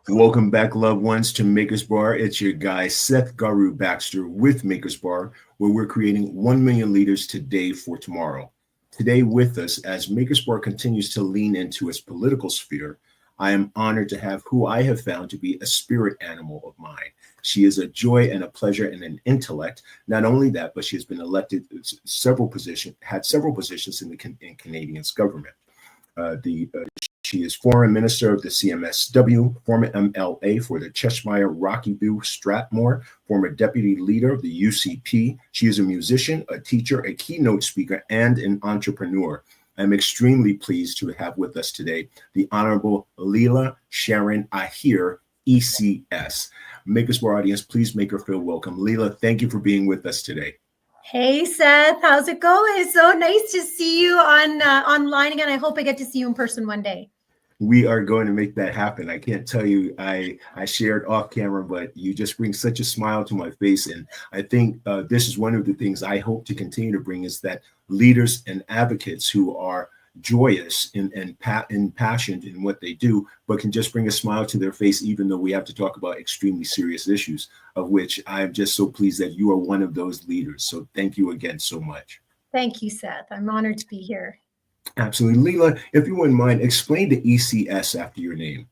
Welcome back, loved ones, to Maker's Bar. It's your guy, Seth Garu Baxter with Maker's Bar, where we're creating 1 million leaders today for tomorrow. Today with us, as Maker's Bar continues to lean into its political sphere, I am honored to have who I have found to be a spirit animal of mine. She is a joy and a pleasure and an intellect. Not only that, but she has been elected had several positions in Canadian's government. She is Foreign Minister of the CMSW, former MLA for the Cheshire Rocky-View Strathmore, former Deputy Leader of the UCP. She is a musician, a teacher, a keynote speaker, and an entrepreneur. I'm extremely pleased to have with us today the Honorable Leela Aheer, ECS. Maker's Bar audience, please make her feel welcome. Leela, thank you for being with us today. Hey Seth, how's it going? It's so nice to see you online again. I hope I get to see you in person one day. We are going to make that happen. I can't tell you, I shared off camera, but you just bring such a smile to my face. And I think this is one of the things I hope to continue to bring, is that leaders and advocates who are joyous and passionate in what they do, but can just bring a smile to their face, even though we have to talk about extremely serious issues, of which I'm just so pleased that you are one of those leaders. So thank you again so much. Thank you, Seth. I'm honored to be here. Absolutely. Leela, if you wouldn't mind, explain the ECS after your name.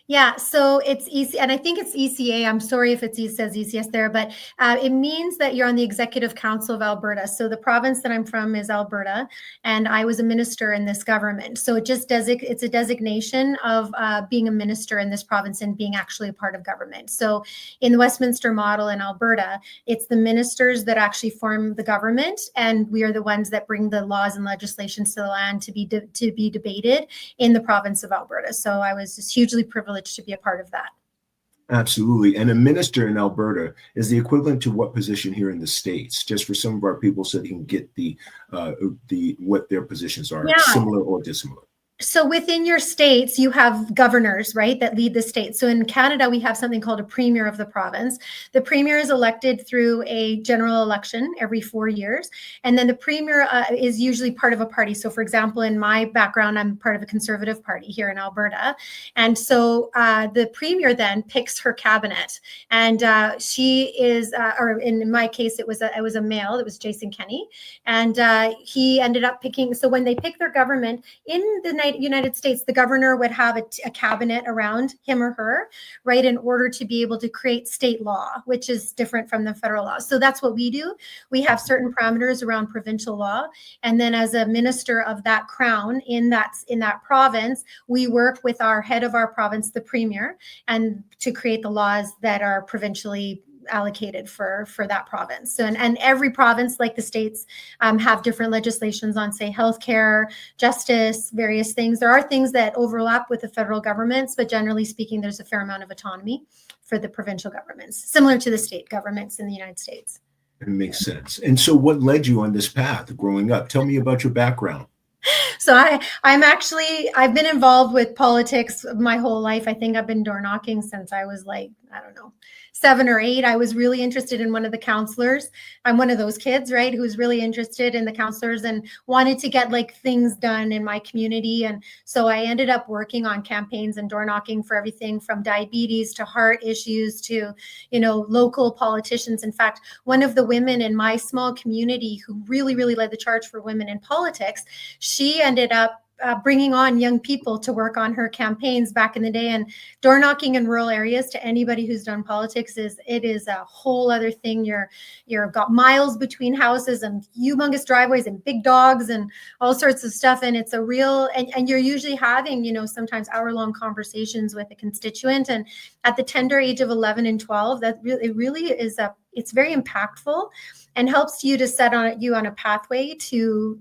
Yeah, so it's EC, and I think it's ECA. I'm sorry if it says ECS there, but it means that you're on the Executive Council of Alberta. So the province that I'm from is Alberta, and I was a minister in this government. So it just it's a designation of being a minister in this province and being actually a part of government. So in the Westminster model in Alberta, it's the ministers that actually form the government, and we are the ones that bring the laws and legislations to the land to be debated in the province of Alberta. So I was just hugely privileged to be a part of that. Absolutely. And a minister in Alberta is the equivalent to what position here in the States, just for some of our people so they can get the what their positions are, similar or dissimilar. So within your states, you have governors, right, that lead the state. So in Canada, we have something called a premier of the province. The premier is elected through a general election every 4 years. And then the premier is usually part of a party. So for example, in my background, I'm part of a conservative party here in Alberta. And so the premier then picks her cabinet. And she is, or in my case, it was a male, it was Jason Kenney. And he ended up picking, so when they pick their government in the United States, the governor would have a cabinet around him or her, right, in order to be able to create state law, which is different from the federal law. So that's what we do. We have certain parameters around provincial law. And then as a minister of that crown in that province, we work with our head of our province, the premier, and to create the laws that are provincially allocated for that province. So, and every province, like the states, have different legislations on, say, healthcare, justice, various things. There are things that overlap with the federal governments, but generally speaking, there's a fair amount of autonomy for the provincial governments, similar to the state governments in the United States. It makes sense. And so what led you on this path growing up? Tell me about your background. So I've been involved with politics my whole life. I think I've been door knocking since I was like, I don't know, 7 or 8. I was really interested in one of the counselors. I'm one of those kids, right, who's really interested in the counselors and wanted to get like things done in my community. And so I ended up working on campaigns and door knocking for everything from diabetes to heart issues to, local politicians. In fact, one of the women in my small community who really, really led the charge for women in politics, she ended up bringing on young people to work on her campaigns back in the day. And door knocking in rural areas, to anybody who's done politics, is a whole other thing. You're got miles between houses and humongous driveways and big dogs and all sorts of stuff. And it's a real, and you're usually having, sometimes hour-long conversations with a constituent. And at the tender age of 11 and 12, it really is it's very impactful and helps you to set you on a pathway to,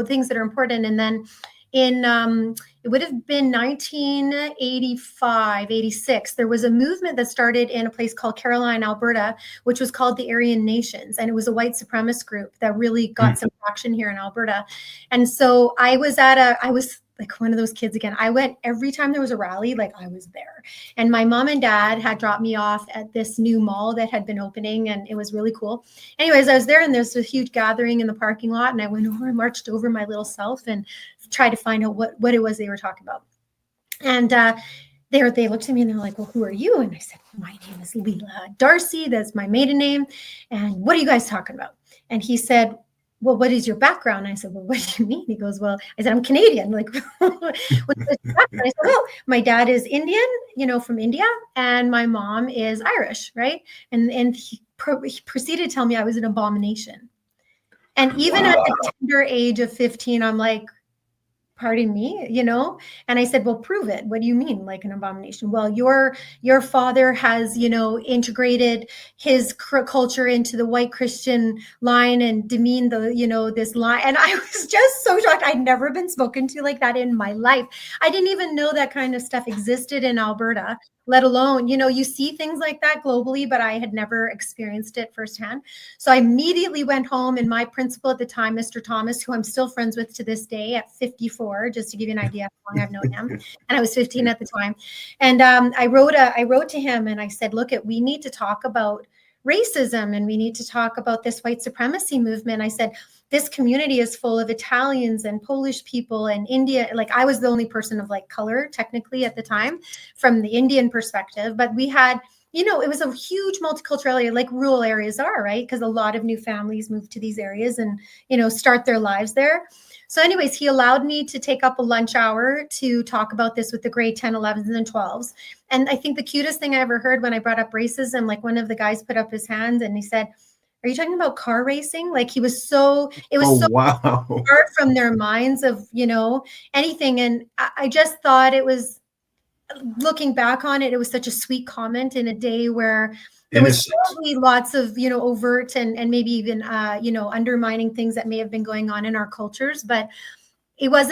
things that are important. And then in it would have been 1985, 86, there was a movement that started in a place called Caroline, Alberta, which was called the Aryan Nations. And it was a white supremacist group that really got some traction here in Alberta. And so I was like one of those kids again. I went every time there was a rally, like I was there. And my mom and dad had dropped me off at this new mall that had been opening, and it was really cool. Anyways, I was there, and there's a huge gathering in the parking lot, and I went over and marched over my little self and tried to find out what it was they were talking about. And they looked at me and they're like, well, who are you? And I said, my name is Leela Darcy. That's my maiden name. And what are you guys talking about? And he said, well, what is your background? And I said, well, what do you mean? He goes, well, I said, I'm Canadian. Like, what's your background? I said, well, my dad is Indian, from India, and my mom is Irish, right? And he proceeded to tell me I was an abomination. And even at the tender age of 15, I'm like, pardon me, and I said, well, prove it. What do you mean, like an abomination? Well, your father has, integrated his culture into the white Christian line and demeaned the, this line. And I was just so shocked. I'd never been spoken to like that in my life. I didn't even know that kind of stuff existed in Alberta, let alone, you see things like that globally, but I had never experienced it firsthand. So I immediately went home, and my principal at the time, Mr. Thomas, who I'm still friends with to this day at 54, just to give you an idea how long I've known him. And I was 15 at the time. And I wrote to him and I said, look, we need to talk about racism, and we need to talk about this white supremacy movement. I said, this community is full of Italians and Polish people and India. Like, I was the only person of like color technically at the time from the Indian perspective, but we had, it was a huge multicultural area, like rural areas are, right? Because a lot of new families move to these areas and, start their lives there. So anyways, he allowed me to take up a lunch hour to talk about this with the grade 10, 11s, and 12s. And I think the cutest thing I ever heard when I brought up racism, like one of the guys put up his hand and he said, are you talking about car racing? Like, it was so wow, far from their minds of, anything. And I just thought it was, looking back on it, it was such a sweet comment in a day where there was probably lots of, overt and maybe even, undermining things that may have been going on in our cultures, but it was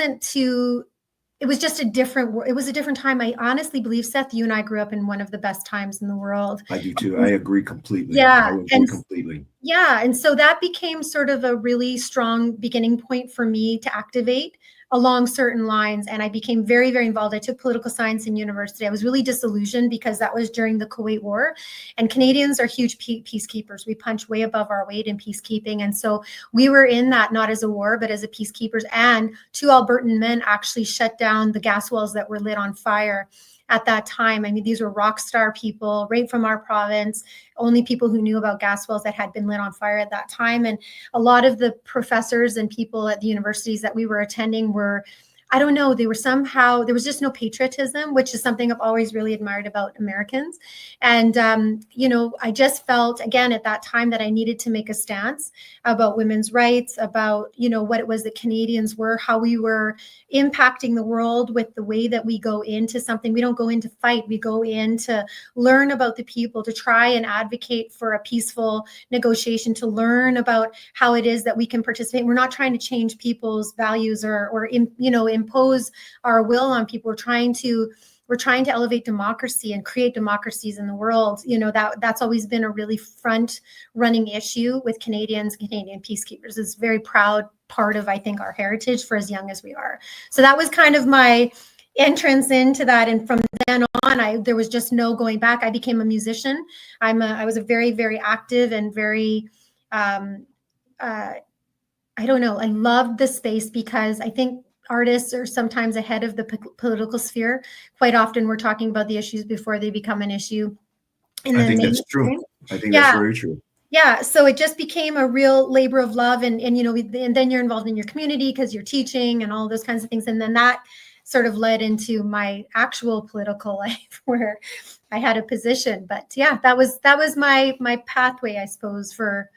just a different time. I honestly believe, Seth, you and I grew up in one of the best times in the world. I do too. I agree completely. Yeah. Completely. Yeah. And so that became sort of a really strong beginning point for me to activate along certain lines. And I became very, very involved. I took political science in university. I was really disillusioned because that was during the Kuwait War, and Canadians are huge peacekeepers. We punch way above our weight in peacekeeping. And so we were in that, not as a war, but as a peacekeepers. And 2 Albertan men actually shut down the gas wells that were lit on fire at that time. I mean, these were rock star people right from our province, only people who knew about gas wells that had been lit on fire at that time. And a lot of the professors and people at the universities that we were attending were, I don't know, there was just no patriotism, which is something I've always really admired about Americans. And, I just felt, again, at that time that I needed to make a stance about women's rights, about, what it was that Canadians were, how we were impacting the world with the way that we go into something. We don't go in to fight. We go in to learn about the people, to try and advocate for a peaceful negotiation, to learn about how it is that we can participate. We're not trying to change people's values or impose our will on people. We're trying to elevate democracy and create democracies in the world. That's always been a really front running issue with Canadians, Canadian peacekeepers. It's a very proud part of, I think, our heritage for as young as we are. So that was kind of my entrance into that. And from then on, there was just no going back. I became a musician. I was a very, very active and very, I don't know, I loved the space because I think artists are sometimes ahead of the political sphere. Quite often we're talking about the issues before they become an issue. I think that's true. I think that's very true. Yeah. So it just became a real labor of love. And then you're involved in your community because you're teaching and all those kinds of things. And then that sort of led into my actual political life where I had a position. But yeah, that was my pathway, I suppose, for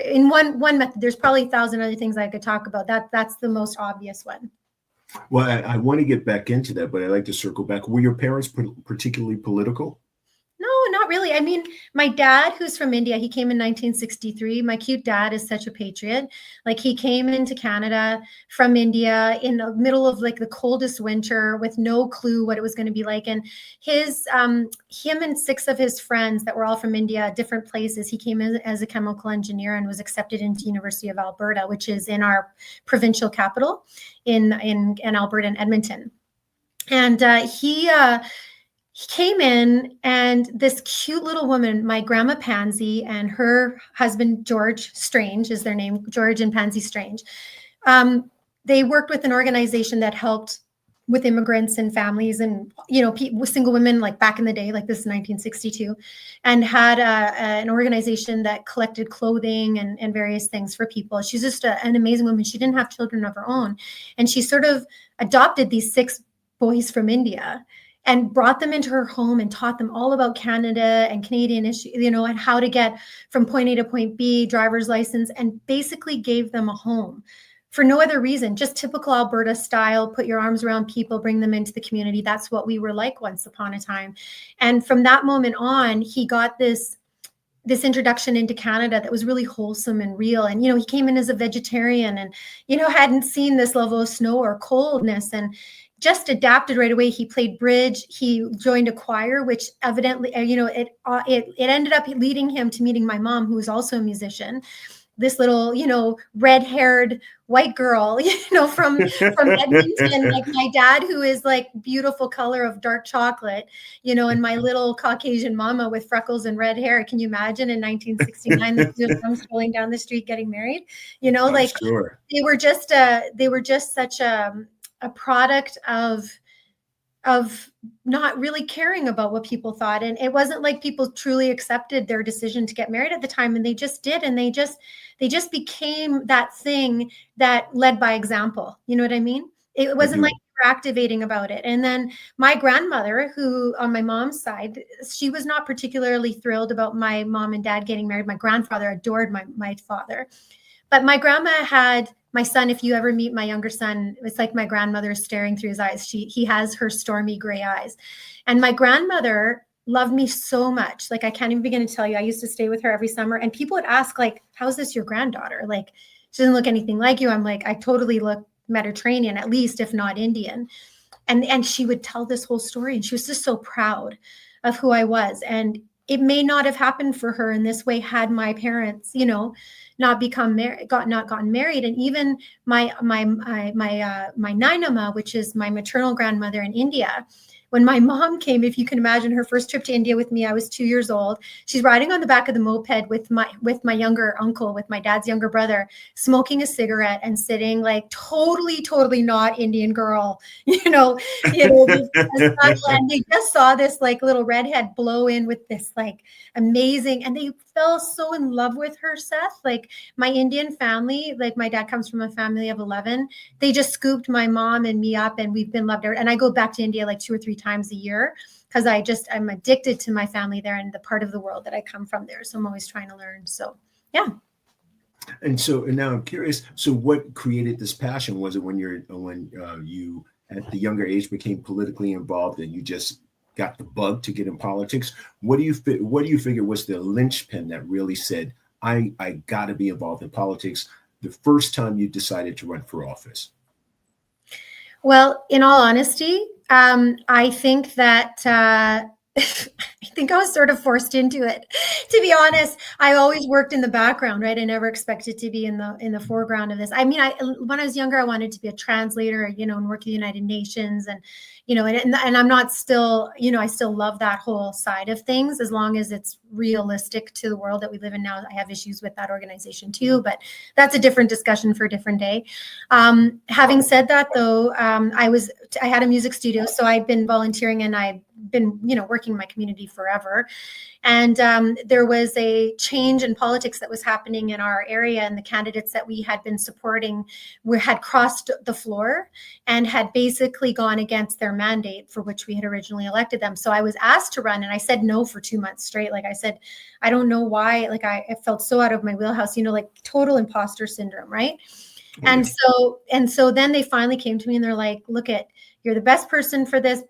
in one method. There's probably 1,000 other things I could talk about. That's the most obvious one. Well, I want to get back into that, but I'd like to circle back. Were your parents particularly political? No, not really. I mean, my dad, who's from India, he came in 1963. My cute dad is such a patriot. Like, he came into Canada from India in the middle of like the coldest winter with no clue what it was going to be like. And him and 6 of his friends that were all from India, different places, he came in as a chemical engineer and was accepted into University of Alberta, which is in our provincial capital in Alberta and Edmonton. And he came in, and this cute little woman, my grandma Pansy, and her husband George Strange is their name, George and Pansy Strange. They worked with an organization that helped with immigrants and families and, with single women, like back in the day, like this is 1962, and had an organization that collected clothing and various things for people. She's just an amazing woman. She didn't have children of her own. And she sort of adopted these 6 boys from India and brought them into her home and taught them all about Canada and Canadian issues, and how to get from point A to point B, driver's license, and basically gave them a home for no other reason, just typical Alberta style, put your arms around people, bring them into the community. That's what we were like once upon a time. And from that moment on, he got this introduction into Canada that was really wholesome and real. And, he came in as a vegetarian and, hadn't seen this level of snow or coldness and just adapted right away. He played bridge. He joined a choir, which evidently, it ended up leading him to meeting my mom, who was also a musician. This little, red-haired white girl, from Edmonton, like my dad, who is like beautiful color of dark chocolate, and my little Caucasian mama with freckles and red hair. Can you imagine in 1969 the two of them strolling down the street getting married? Sure. They were just such a product of not really caring about what people thought. And it wasn't like people truly accepted their decision to get married at the time. And they just did. And they just became that thing that led by example. You know what I mean? It wasn't like we were activating about it. And then my grandmother, who on my mom's side, she was not particularly thrilled about my mom and dad getting married. My grandfather adored my father. But my grandma had my son. If you ever meet my younger son, it's like my grandmother staring through his eyes. He has her stormy gray eyes. And my grandmother loved me so much. Like, I can't even begin to tell you. I used to stay with her every summer, and people would ask, like, how's this your granddaughter? Like, she doesn't look anything like you. I'm like, I totally look Mediterranean, at least, if not Indian. And she would tell this whole story, and she was just so proud of who I was. And it may not have happened for her in this way had my parents, not gotten married. And even my Nainama, which is my maternal grandmother in India, when my mom came, if you can imagine her first trip to India with me, I was 2 years old. She's riding on the back of the moped with my younger uncle, with my dad's younger brother, smoking a cigarette and sitting like totally not Indian girl, and they just saw this like little redhead blow in with this like amazing, and they fell so in love with her, Seth. Like, my Indian family, like my dad comes from a family of 11. They just scooped my mom and me up, and we've been loved. And I go back to India like 2 or 3 times a year because I'm addicted to my family there and the part of the world that I come from there. So I'm always trying to learn. So, yeah. And now I'm curious. So what created this passion? Was it when you at the younger age became politically involved and you just got the bug to get in politics? What do you figure was the linchpin that really said, I got to be involved in politics the first time you decided to run for office? Well, in all honesty, I think that I think I was sort of forced into it. To be honest, I always worked in the background, right? I never expected to be in the foreground of this. I mean, when I was younger, I wanted to be a translator, and work at the United Nations, and and I'm not still, I still love that whole side of things as long as it's realistic to the world that we live in now. I have issues with that organization too, but that's a different discussion for a different day. Having said that, though, I had a music studio, so I'd been volunteering and I've been, working in my community forever. And there was a change in politics that was happening in our area, and the candidates that we had been supporting had crossed the floor and had basically gone against their mandate for which we had originally elected them. So I was asked to run, and I said no for 2 months straight. Like I said, I don't know why. Like I felt so out of my wheelhouse, like total imposter syndrome, right? And so then they finally came to me and they're like, look, you're the best person for this.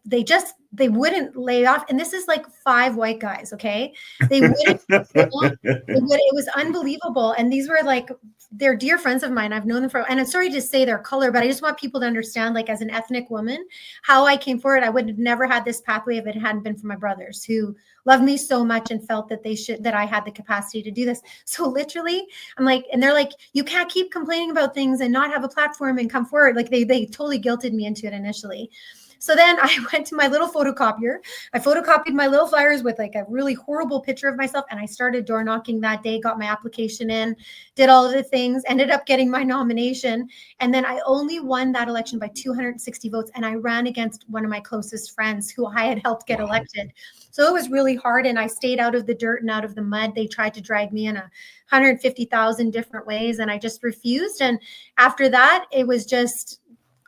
They wouldn't lay off. And this is like 5 white guys. Okay. They wouldn't, it was unbelievable. And these were like, they're dear friends of mine. I've known them and I'm sorry to say their color, but I just want people to understand, like, as an ethnic woman, how I came forward. I would have never had this pathway if it hadn't been for my brothers, who loved me so much and felt that that I had the capacity to do this. So literally I'm like, and they're like, you can't keep complaining about things and not have a platform and come forward. Like they totally guilted me into it initially. So then I went to my little photocopier. I photocopied my little flyers with like a really horrible picture of myself. And I started door knocking that day, got my application in, did all of the things, ended up getting my nomination. And then I only won that election by 260 votes. And I ran against one of my closest friends who I had helped get elected. So it was really hard. And I stayed out of the dirt and out of the mud. They tried to drag me in 150,000 different ways. And I just refused. And after that, it was just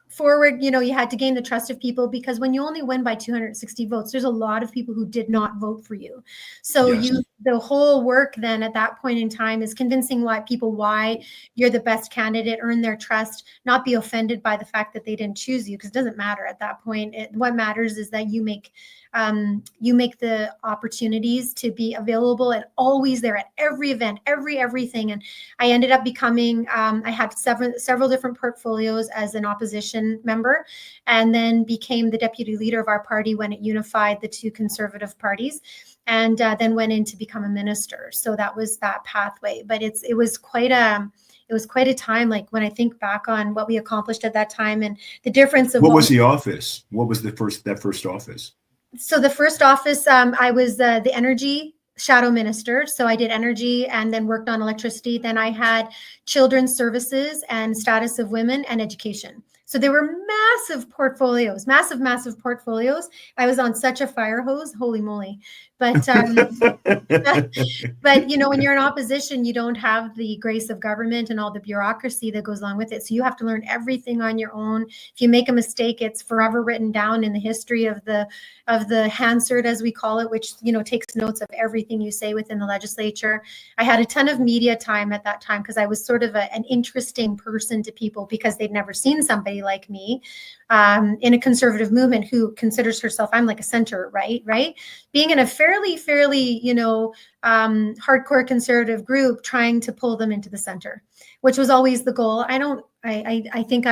forward. You had to gain the trust of people, because when you only win by 260 votes, there's a lot of people who did not vote for you. So Yes. the whole work then at that point in time is convincing why you're the best candidate, earn their trust, not be offended by the fact that they didn't choose you, because it doesn't matter at that point. What matters is that you make the opportunities to be available and always there at every event, everything. And I ended up becoming, I had several different portfolios as an opposition member, and then became the deputy leader of our party when it unified the two conservative parties, and then went in to become a minister. So that was that pathway. But it was quite a time. Like when I think back on what we accomplished at that time and the difference of what was the office? What was that first office? So the first office, I was the energy shadow minister. So I did energy and then worked on electricity. Then I had children's services and status of women and education. So there were massive portfolios. I was on such a fire hose, holy moly. But but when you're in opposition, you don't have the grace of government and all the bureaucracy that goes along with it. So you have to learn everything on your own. If you make a mistake, it's forever written down in the history of the Hansard, as we call it, which takes notes of everything you say within the legislature. I had a ton of media time at that time because I was sort of an interesting person to people, because they'd never seen somebody like me in a conservative movement who considers herself, I'm like a center, right? Being in a fairly, hardcore conservative group, trying to pull them into the center, which was always the goal. I think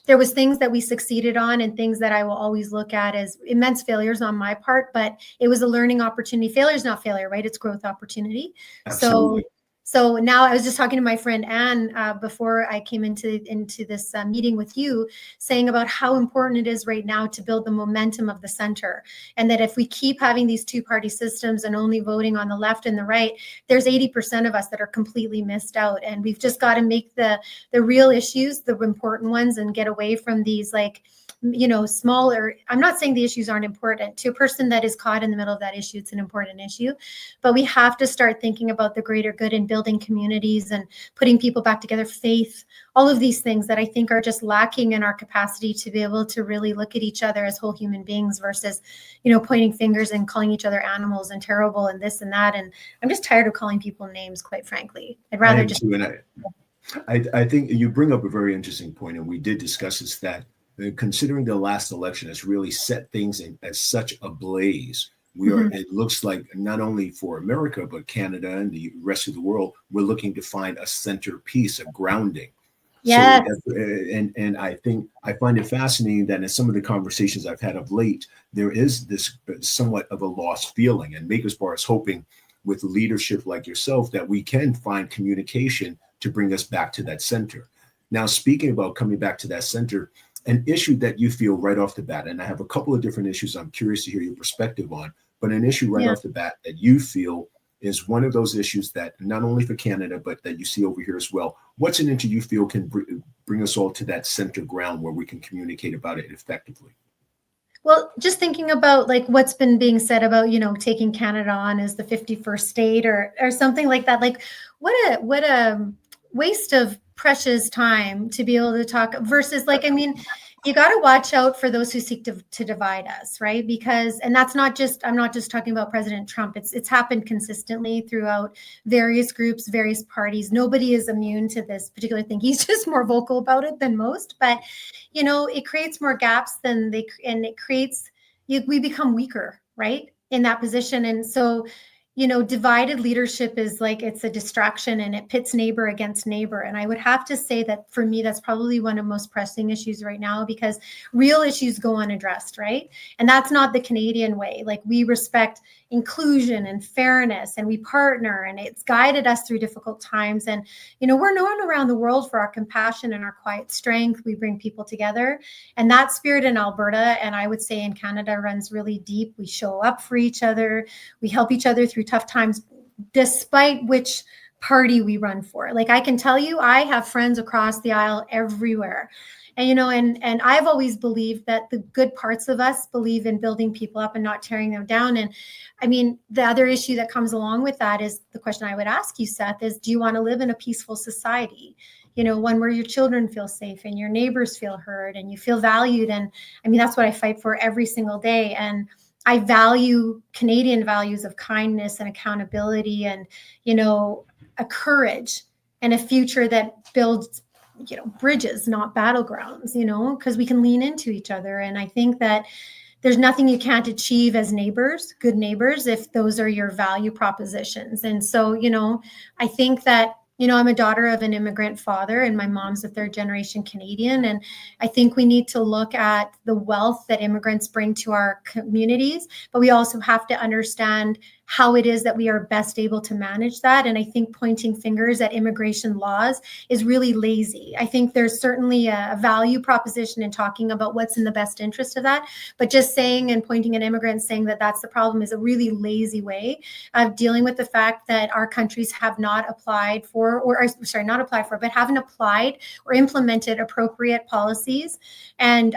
there was things that we succeeded on and things that I will always look at as immense failures on my part, but it was a learning opportunity. Failure is not failure, right? It's growth opportunity. Absolutely. So now I was just talking to my friend Anne before I came into this meeting with you, saying about how important it is right now to build the momentum of the center. And that if we keep having these two-party systems and only voting on the left and the right, there's 80% of us that are completely missed out. And we've just got to make the real issues, the important ones, and get away from these smaller. I'm not saying the issues aren't important. To a person that is caught in the middle of that issue, it's an important issue. But we have to start thinking about the greater good and building communities and putting people back together, faith, all of these things that I think are just lacking in our capacity to be able to really look at each other as whole human beings versus, pointing fingers and calling each other animals and terrible and this and that. And I'm just tired of calling people names, quite frankly. I'd rather just. I think you bring up a very interesting point, and we did discuss this, that considering the last election has really set things as such a blaze. It looks like not only for America, but Canada and the rest of the world, we're looking to find a centerpiece, a grounding. Yes. So, and I think I find it fascinating that in some of the conversations I've had of late, there is this somewhat of a lost feeling, and Maker's Bar is hoping with leadership like yourself that we can find communication to bring us back to that center. Now, speaking about coming back to that center, an issue that you feel right off the bat, and I have a couple of different issues I'm curious to hear your perspective on, but an issue right off the bat that you feel is one of those issues that not only for Canada, but that you see over here as well. What's an issue you feel can bring us all to that center ground where we can communicate about it effectively? Well, just thinking about what's been being said about, taking Canada on as the 51st state or something like that. Like what a waste of precious time to be able to talk versus you got to watch out for those who seek to divide us, right? Because, and I'm not just talking about President Trump. It's happened consistently throughout various groups, various parties. Nobody is immune to this particular thing. He's just more vocal about it than most, but it creates more gaps we become weaker, right? In that position. And so divided leadership is like, it's a distraction and it pits neighbor against neighbor. And I would have to say that for me, that's probably one of the most pressing issues right now, because real issues go unaddressed, right? And that's not the Canadian way. Like, we respect inclusion and fairness, and we partner, and it's guided us through difficult times. And, we're known around the world for our compassion and our quiet strength. We bring people together. And that spirit in Alberta, and I would say in Canada, runs really deep. We show up for each other. We help each other through tough times, despite which party we run for. Like, I can tell you, I have friends across the aisle everywhere. And, and I've always believed that the good parts of us believe in building people up and not tearing them down. And I mean, the other issue that comes along with that is the question I would ask you, Seth, is, do you want to live in a peaceful society? One where your children feel safe and your neighbors feel heard and you feel valued. And I mean, that's what I fight for every single day. And I value Canadian values of kindness and accountability and, a courage and a future that builds, bridges, not battlegrounds, because we can lean into each other. And I think that there's nothing you can't achieve as neighbors, good neighbors, if those are your value propositions. And so, I think that, I'm a daughter of an immigrant father, and my mom's a third generation Canadian. And I think we need to look at the wealth that immigrants bring to our communities, but we also have to understand how it is that we are best able to manage that. And I think pointing fingers at immigration laws is really lazy. I think there's certainly a value proposition in talking about what's in the best interest of that, but just saying and pointing at immigrants saying that that's the problem is a really lazy way of dealing with the fact that our countries have not applied for, but haven't applied or implemented appropriate policies and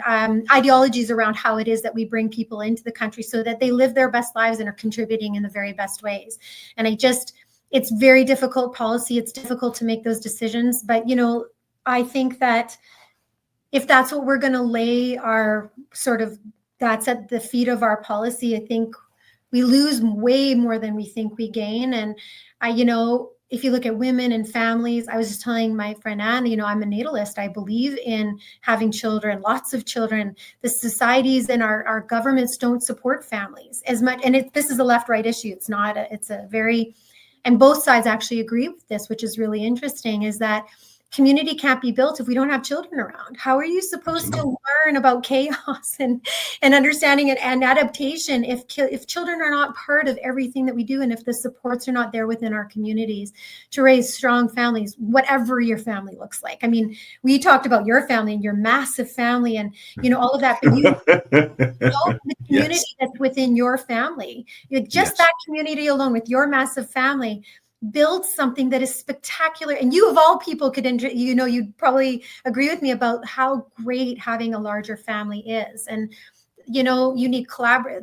ideologies around how it is that we bring people into the country so that they live their best lives and are contributing in the very best ways. And it's very difficult policy. It's difficult to make those decisions. But, I think that if that's what we're going to lay our that's at the feet of our policy, I think we lose way more than we think we gain. And if you look at women and families, I was just telling my friend Anne, I'm a natalist. I believe in having children, lots of children. The societies and our governments don't support families as much. And this is a left-right issue. It's not, and both sides actually agree with this, which is really interesting, is that community can't be built if we don't have children around. How are you supposed to learn about chaos and understanding and adaptation if children are not part of everything that we do, and if the supports are not there within our communities to raise strong families, whatever your family looks like? I mean, we talked about your family and your massive family and all of that, but the community that's within your family, that community alone with your massive family build something that is spectacular. And you of all people could, you'd probably agree with me about how great having a larger family is. And, you need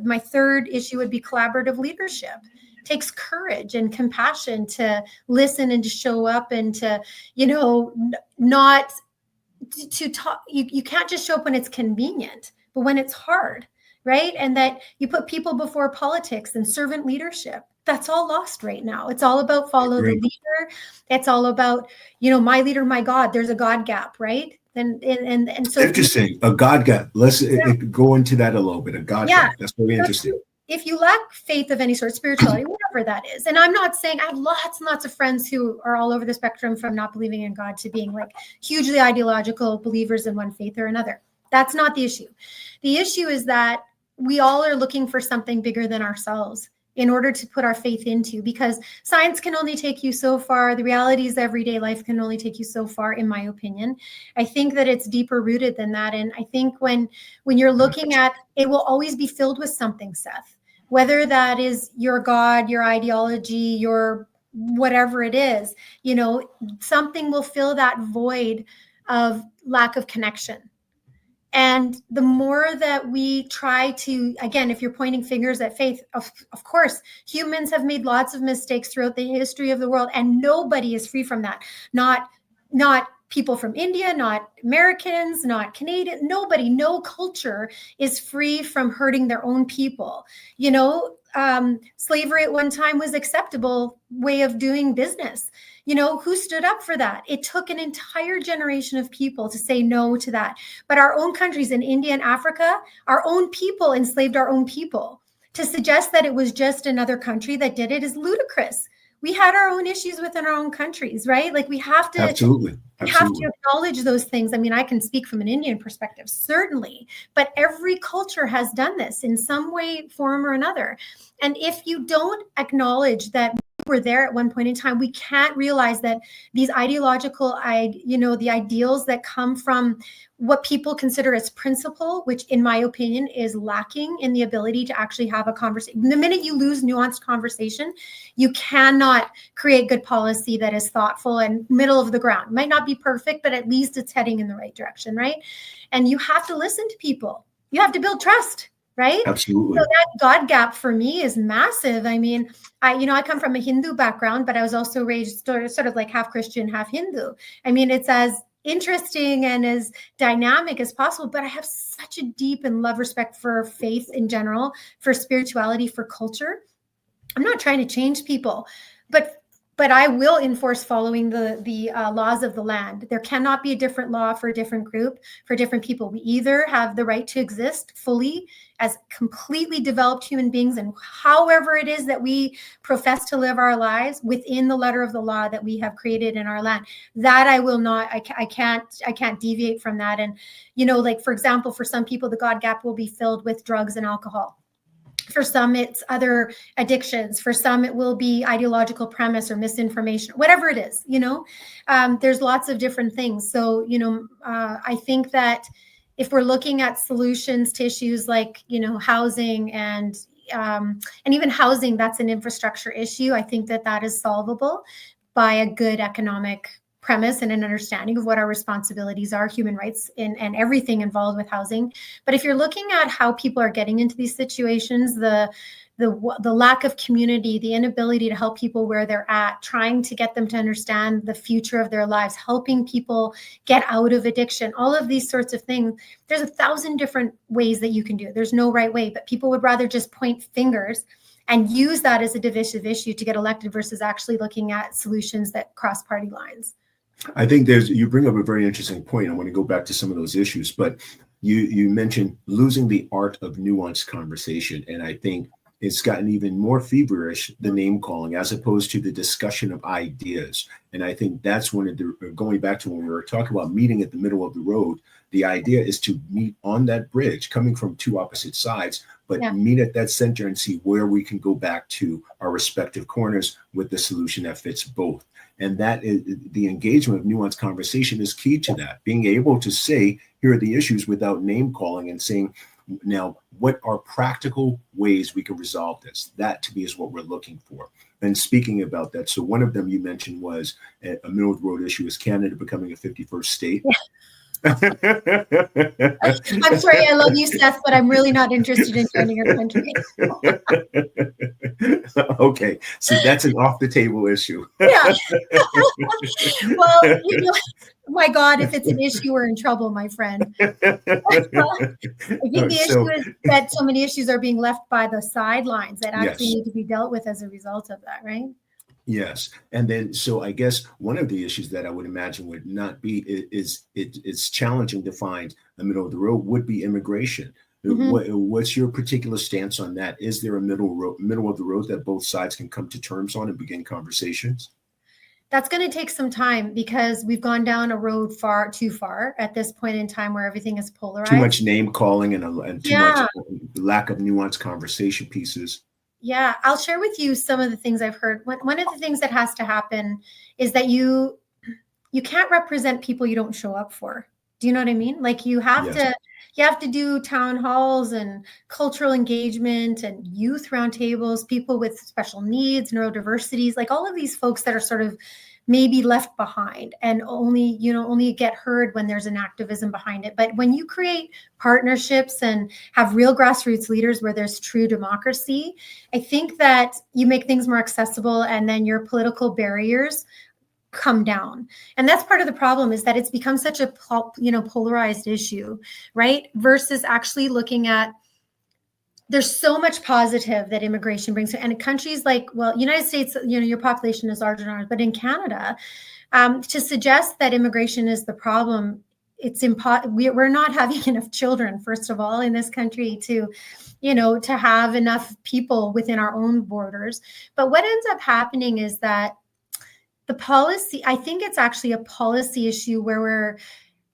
my third issue would be collaborative leadership. It takes courage and compassion to listen and to show up and to, not to talk. You can't just show up when it's convenient, but when it's hard, right? And that you put people before politics and servant leadership. That's all lost right now. It's all about follow the leader. It's all about, my leader, my God. There's a God gap, right? And so interesting. A God gap. Let's go into that a little bit. A God gap. That's very interesting. If you lack faith of any sort, spirituality, whatever that is, and I'm not saying, I have lots and lots of friends who are all over the spectrum from not believing in God to being like hugely ideological believers in one faith or another. That's not the issue. The issue is that we all are looking for something bigger than ourselves in order to put our faith into, because science can only take you so far. The realities of everyday life can only take you so far, in my opinion. I think that it's deeper rooted than that. And I think when you're looking at, it will always be filled with something, Seth, whether that is your God, your ideology, your whatever it is, something will fill that void of lack of connection. And the more that we try to, again, if you're pointing fingers at faith, of course, humans have made lots of mistakes throughout the history of the world, and nobody is free from that. Not people from India, not Americans, not Canadian, nobody, no culture is free from hurting their own people. Slavery at one time was acceptable way of doing business. Who stood up for that? It took an entire generation of people to say no to that. But our own countries in India and Africa, our own people enslaved our own people To suggest that it was just another country that did it is ludicrous. We had our own issues within our own countries, right? Like we have to Absolutely. we have to acknowledge those things. I mean, I can speak from an Indian perspective, certainly, but every culture has done this in some way, form, or another. And if you don't acknowledge that we were there at one point in time, we can't realize that these ideological, the ideals that come from what people consider as principle, which in my opinion is lacking in the ability to actually have a conversation. The minute you lose nuanced conversation, you cannot create good policy that is thoughtful and middle of the ground. It might not be perfect, but at least it's heading in the right direction, right? And you have to listen to people. You have to build trust, right? Absolutely. So that God gap for me is massive. I mean, I come from a Hindu background, but I was also raised sort of like half Christian, half Hindu. I mean, it's as interesting and as dynamic as possible, but I have such a deep and love respect for faith in general, for spirituality, for culture. I'm not trying to change people, but I will enforce following the laws of the land. There cannot be a different law for a different group, for different people. We either have the right to exist fully as completely developed human beings, and however it is that we profess to live our lives within the letter of the law that we have created in our land. That I will not, I can't deviate from that. And, like, for example, for some people, the God gap will be filled with drugs and alcohol. For some, it's other addictions. For some, it will be ideological premise or misinformation, whatever it is, there's lots of different things. So, I think that if we're looking at solutions to issues like, housing and even housing, that's an infrastructure issue. I think that is solvable by a good economic premise and an understanding of what our responsibilities are, human rights and everything involved with housing. But if you're looking at how people are getting into these situations, the lack of community, the inability to help people where they're at, trying to get them to understand the future of their lives, helping people get out of addiction, all of these sorts of things, there's 1,000 different ways that you can do it. There's no right way, but people would rather just point fingers and use that as a divisive issue to get elected versus actually looking at solutions that cross party lines. I think you bring up a very interesting point. I want to go back to some of those issues, but you mentioned losing the art of nuanced conversation. And I think it's gotten even more feverish, the name calling, as opposed to the discussion of ideas. And I think that's going back to when we were talking about meeting at the middle of the road, the idea is to meet on that bridge, coming from two opposite sides, but meet at that center and see where we can go back to our respective corners with the solution that fits both. And that is the engagement of nuanced conversation is key to that. Being able to say, here are the issues without name calling and saying, now, what are practical ways we can resolve this? That to me is what we're looking for. And speaking about that, so one of them you mentioned was a middle of the road issue is Canada becoming a 51st state. Yeah. I'm sorry, I love you, Seth, but I'm really not interested in joining your country. Okay, so that's an off the table issue. Yeah. Well, my God, if it's an issue, we're in trouble, my friend. I think the issue is that so many issues are being left by the sidelines that actually need to be dealt with as a result of that, right? Yes. And then, so I guess one of the issues that I would imagine would not be it's challenging to find the middle of the road would be immigration. Mm-hmm. What's your particular stance on that? Is there a middle of the road that both sides can come to terms on and begin conversations? That's going to take some time because we've gone down a road far too far at this point in time where everything is polarized. Too much name calling and too much lack of nuanced conversation pieces. Yeah, I'll share with you some of the things I've heard. One of the things that has to happen is that you can't represent people you don't show up for. Do you know what I mean? Like you have to do town halls and cultural engagement and youth roundtables, people with special needs, neurodiversities, like all of these folks that are sort of maybe left behind and only get heard when there's an activism behind it. But when you create partnerships and have real grassroots leaders where there's true democracy, I think that you make things more accessible and then your political barriers come down. And that's part of the problem is that it's become such a polarized issue, right? Versus actually looking at there's so much positive that immigration brings to, and countries like, United States, your population is larger than ours, but in Canada, to suggest that immigration is the problem we're not having enough children, first of all, in this country to have enough people within our own borders. But what ends up happening is that the policy, I think it's actually a policy issue where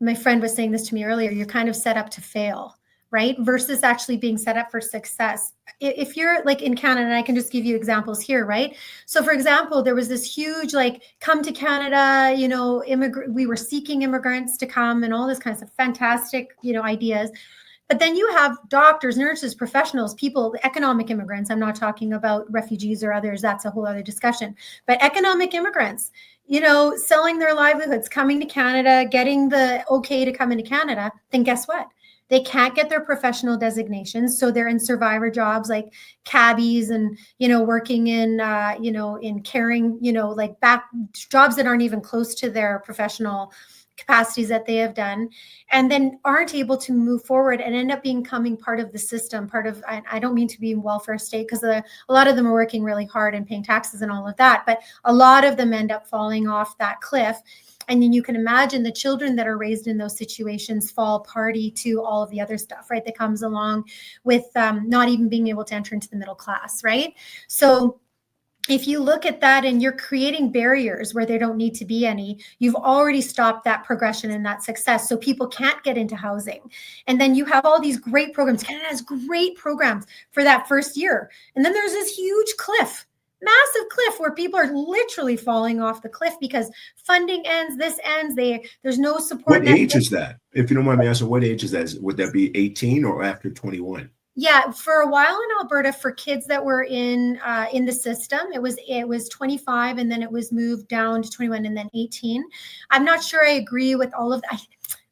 my friend was saying this to me earlier, you're kind of set up to fail, right? Versus actually being set up for success. If you're like in Canada, and I can just give you examples here, right? So for example, there was this huge, like, come to Canada, we were seeking immigrants to come and all this kinds of fantastic, ideas. But then you have doctors, nurses, professionals, people, economic immigrants. I'm not talking about refugees or others. That's a whole other discussion. But economic immigrants, selling their livelihoods, coming to Canada, getting the okay to come into Canada, then guess what? They can't get their professional designations. So they're in survivor jobs like cabbies and, working in, in caring, like back jobs that aren't even close to their professional capacities that they have done, and then aren't able to move forward and end up becoming part of the system, I don't mean to be in welfare state, because a lot of them are working really hard and paying taxes and all of that, but a lot of them end up falling off that cliff. And then you can imagine the children that are raised in those situations fall party to all of the other stuff, right, that comes along with not even being able to enter into the middle class, right? So if you look at that and you're creating barriers where there don't need to be any, you've already stopped that progression and that success. So people can't get into housing. And then you have all these great programs. Canada has great programs for that first year. And then there's this huge cliff, massive cliff, where people are literally falling off the cliff because funding ends, this ends, there's no support. What age is that? If you don't mind me asking, what age is that? Would that be 18 or after 21? Yeah, for a while in Alberta, for kids that were in the system, it was 25, and then it was moved down to 21, and then 18. I'm not sure I agree with all of that.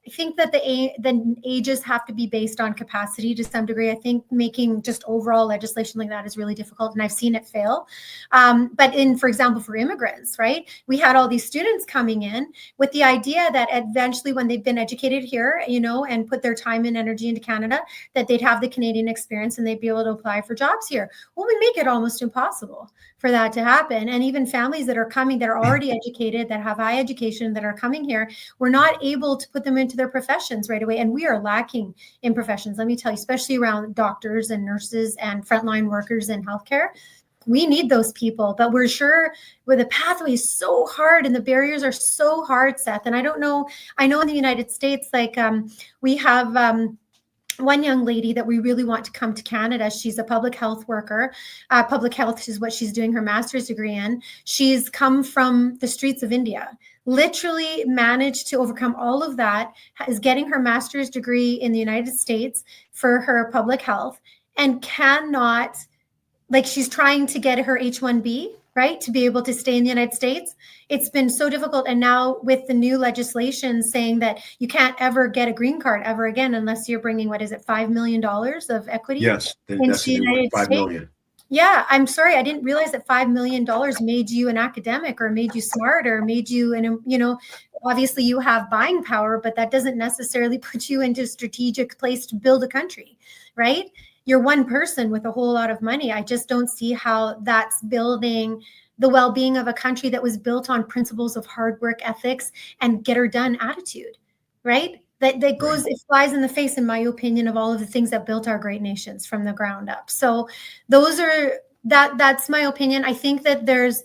I think that the ages have to be based on capacity to some degree. I think making just overall legislation like that is really difficult, and I've seen it fail. But for example, for immigrants, right? We had all these students coming in with the idea that eventually, when they've been educated here, and put their time and energy into Canada, that they'd have the Canadian experience and they'd be able to apply for jobs here. Well, we make it almost impossible for that to happen. And even families that are coming, that are already educated, that have high education, that are coming here, we're not able to put them into their professions right away. And we are lacking in professions, let me tell you, especially around doctors and nurses and frontline workers in healthcare. We need those people, but we're sure where the pathway is so hard and the barriers are so hard, Seth. And I know in the United States, like we have one young lady that we really want to come to Canada. She's a public health worker. Public health is what she's doing her master's degree in. She's come from the streets of India, literally managed to overcome all of that, is getting her master's degree in the United States for her public health, and cannot, like, she's trying to get her H-1B, right, to be able to stay in the United States. It's been so difficult. And now with the new legislation saying that you can't ever get a green card ever again unless you're bringing, what is it, $5 million of equity? Yes, that's the new 5 million. Yeah, I'm sorry. I didn't realize that $5 million made you an academic or made you smart or made you obviously you have buying power, but that doesn't necessarily put you into a strategic place to build a country, right? You're one person with a whole lot of money. I just don't see how that's building the well-being of a country that was built on principles of hard work ethics and get her done attitude, right? That goes, it flies in the face, in my opinion, of all of the things that built our great nations from the ground up. So that's my opinion. I think that there's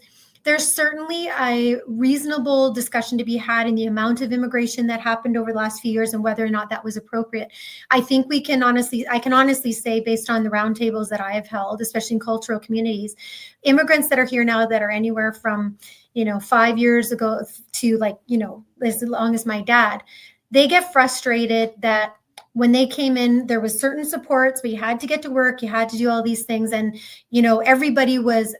certainly a reasonable discussion to be had in the amount of immigration that happened over the last few years and whether or not that was appropriate. I think I can honestly say, based on the roundtables that I have held, especially in cultural communities, immigrants that are here now that are anywhere from, 5 years ago to as long as my dad, they get frustrated that when they came in, there was certain supports, but you had to get to work, you had to do all these things. And, everybody was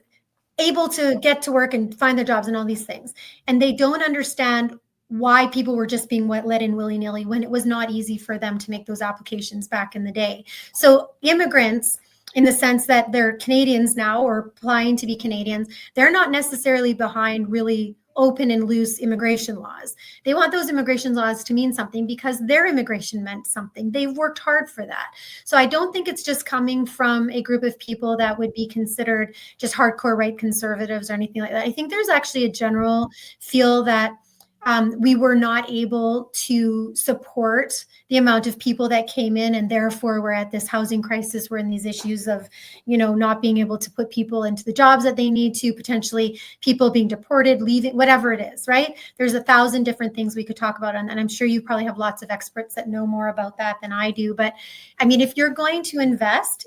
able to get to work and find their jobs and all these things. And they don't understand why people were just being let in willy-nilly when it was not easy for them to make those applications back in the day. So immigrants, in the sense that they're Canadians now or applying to be Canadians, they're not necessarily behind really open and loose immigration laws. They want those immigration laws to mean something because their immigration meant something. They've worked hard for that. So I don't think it's just coming from a group of people that would be considered just hardcore right conservatives or anything like that. I think there's actually a general feel that we were not able to support the amount of people that came in, and therefore we're at this housing crisis. We're in these issues of, not being able to put people into the jobs that they need to, potentially people being deported, leaving, whatever it is, right? There's 1,000 different things we could talk about, and I'm sure you probably have lots of experts that know more about that than I do. But I mean, if you're going to invest.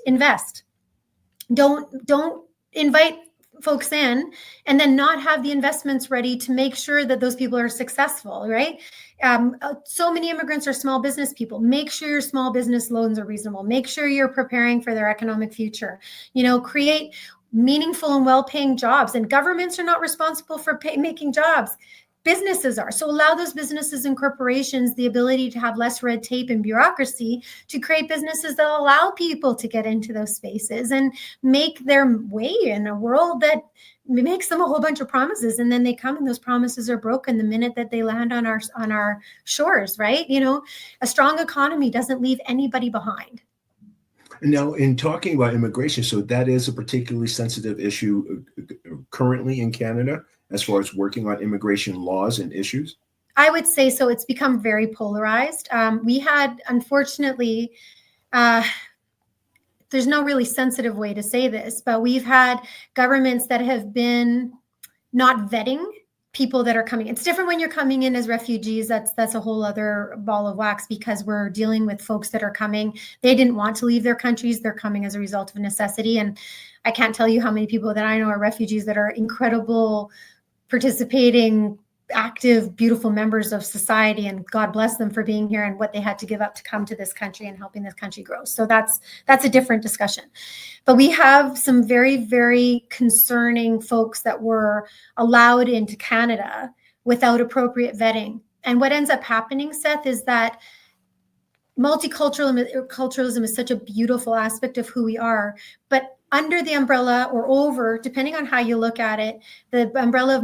Don't invite folks in and then not have the investments ready to make sure that those people are successful, right? So many immigrants are small business people. Make sure your small business loans are reasonable. Make sure you're preparing for their economic future. Create meaningful and well-paying jobs. And governments are not responsible for making jobs. Businesses are. So allow those businesses and corporations the ability to have less red tape and bureaucracy to create businesses that allow people to get into those spaces and make their way in a world that makes them a whole bunch of promises, and then they come and those promises are broken the minute that they land on our shores, right? A strong economy doesn't leave anybody behind. Now, in talking about immigration, so that is a particularly sensitive issue currently in Canada, as far as working on immigration laws and issues? I would say so. It's become very polarized. We had, unfortunately, there's no really sensitive way to say this, but we've had governments that have been not vetting people that are coming. It's different when you're coming in as refugees. That's a whole other ball of wax, because we're dealing with folks that are coming. They didn't want to leave their countries. They're coming as a result of necessity. And I can't tell you how many people that I know are refugees that are incredible, participating, active, beautiful members of society, and God bless them for being here and what they had to give up to come to this country and helping this country grow. So that's a different discussion. But we have some very, very concerning folks that were allowed into Canada without appropriate vetting. And what ends up happening, Seth, is that multiculturalism is such a beautiful aspect of who we are, but under the umbrella, or over, depending on how you look at it, the umbrella of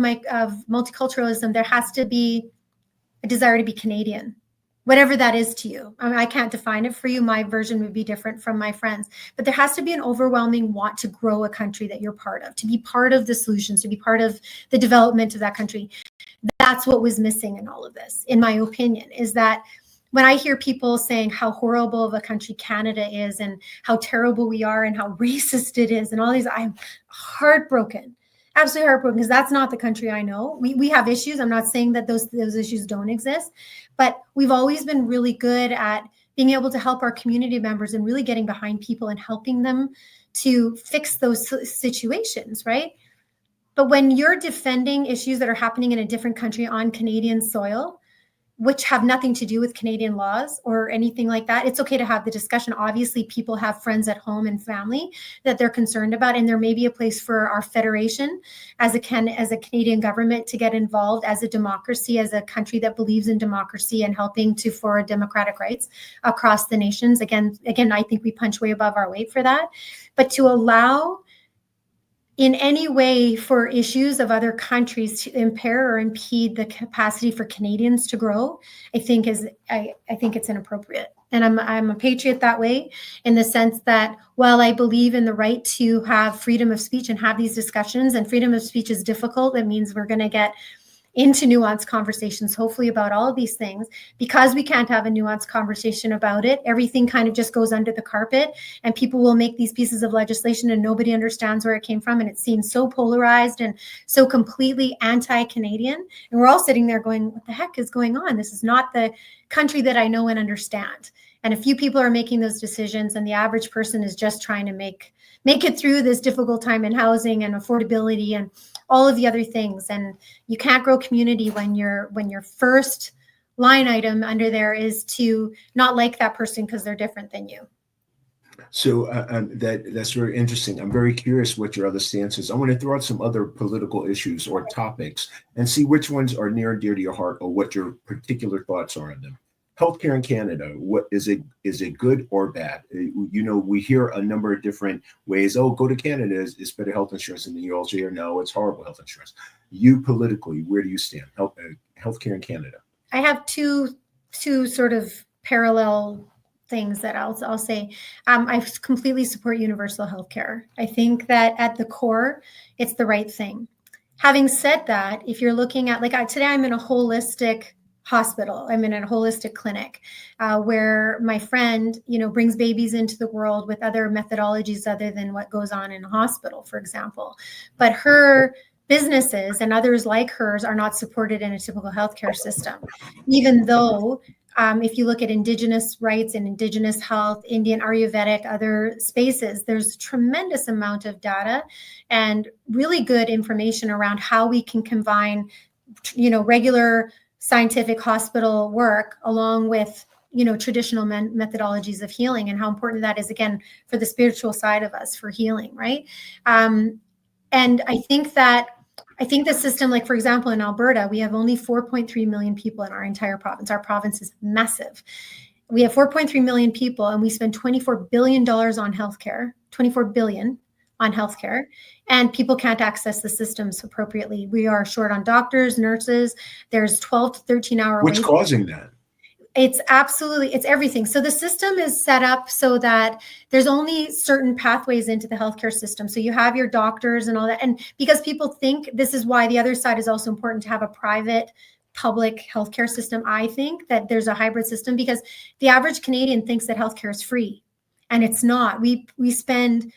multiculturalism, there has to be a desire to be Canadian, whatever that is to you. I can't define it for you. My version would be different from my friends, but there has to be an overwhelming want to grow a country that you're part of, to be part of the solutions, to be part of the development of that country. That's what was missing in all of this, in my opinion, is that when I hear people saying how horrible of a country Canada is and how terrible we are and how racist it is and all these, I'm heartbroken, absolutely heartbroken, because that's not the country I know. We have issues. I'm not saying that those issues don't exist, but we've always been really good at being able to help our community members and really getting behind people and helping them to fix those situations, right? But when you're defending issues that are happening in a different country on Canadian soil, which have nothing to do with Canadian laws or anything like that, it's okay to have the discussion. Obviously, people have friends at home and family that they're concerned about, and there may be a place for our federation as a Canadian government to get involved as a democracy, as a country that believes in democracy and helping to forward democratic rights across the nations. Again, I think we punch way above our weight for that. But to allow in any way for issues of other countries to impair or impede the capacity for Canadians to grow, I think it's inappropriate. And I'm a patriot that way, in the sense that while I believe in the right to have freedom of speech and have these discussions, and freedom of speech is difficult, it means we're going to get into nuanced conversations, hopefully, about all of these things. Because we can't have a nuanced conversation about it, everything kind of just goes under the carpet, and people will make these pieces of legislation and nobody understands where it came from. And it seems so polarized and so completely anti-Canadian. And we're all sitting there going, what the heck is going on? This is not the country that I know and understand. And a few people are making those decisions, and the average person is just trying to make it through this difficult time in housing and affordability and all of the other things. And you can't grow community when your first line item under there is to not like that person because they're different than you. So that's very interesting. I'm very curious what your other stance is. I want to throw out some other political issues or topics and see which ones are near and dear to your heart, or what your particular thoughts are on them. Healthcare in Canada, what is it good or bad? We hear a number of different ways. Oh, go to Canada, it's better health insurance. And then you also hear, no, it's horrible health insurance. You politically, where do you stand? Healthcare in Canada. I have two sort of parallel things that I'll say. I completely support universal healthcare. I think that at the core, it's the right thing. Having said that, if you're looking at, like today I'm in a holistic hospital. I'm in a holistic clinic where my friend, brings babies into the world with other methodologies other than what goes on in a hospital, for example. But her businesses and others like hers are not supported in a typical healthcare system, even though if you look at Indigenous rights and Indigenous health, Indian, Ayurvedic, other spaces, there's a tremendous amount of data and really good information around how we can combine, regular scientific hospital work along with, traditional methodologies of healing, and how important that is, again, for the spiritual side of us, for healing, right? And I think the system, like, for example, in Alberta, we have only 4.3 million people in our entire province. Our province is massive. We have 4.3 million people, and we spend $24 billion on healthcare, 24 billion on healthcare, and people can't access the systems appropriately. We are short on doctors, nurses. There's 12 to 13 hour What's wait. causing that? It's everything. So the system is set up so that there's only certain pathways into the healthcare system. So you have your doctors and all that. And because people think, this is why the other side is also important, to have a private public healthcare system. I think that there's a hybrid system, because the average Canadian thinks that healthcare is free, and it's not. We spend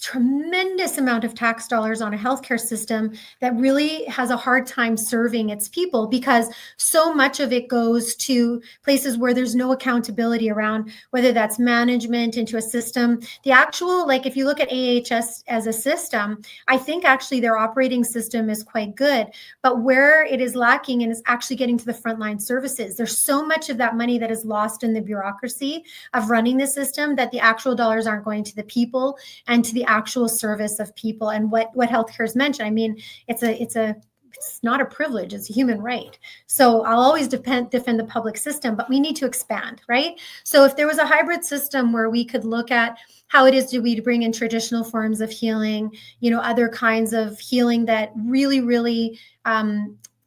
tremendous amount of tax dollars on a healthcare system that really has a hard time serving its people, because so much of it goes to places where there's no accountability around whether that's management into a system. The actual, like, if you look at AHS as a system, I think actually their operating system is quite good, but where it is lacking and is actually getting to the frontline services. There's so much of that money that is lost in the bureaucracy of running the system that the actual dollars aren't going to the people and to the actual service of people and what healthcare is mentioned. I mean, it's not a privilege, it's a human right. So I'll always defend the public system, but we need to expand, right? So if there was a hybrid system where we could look at how it is do we bring in traditional forms of healing, other kinds of healing that really, really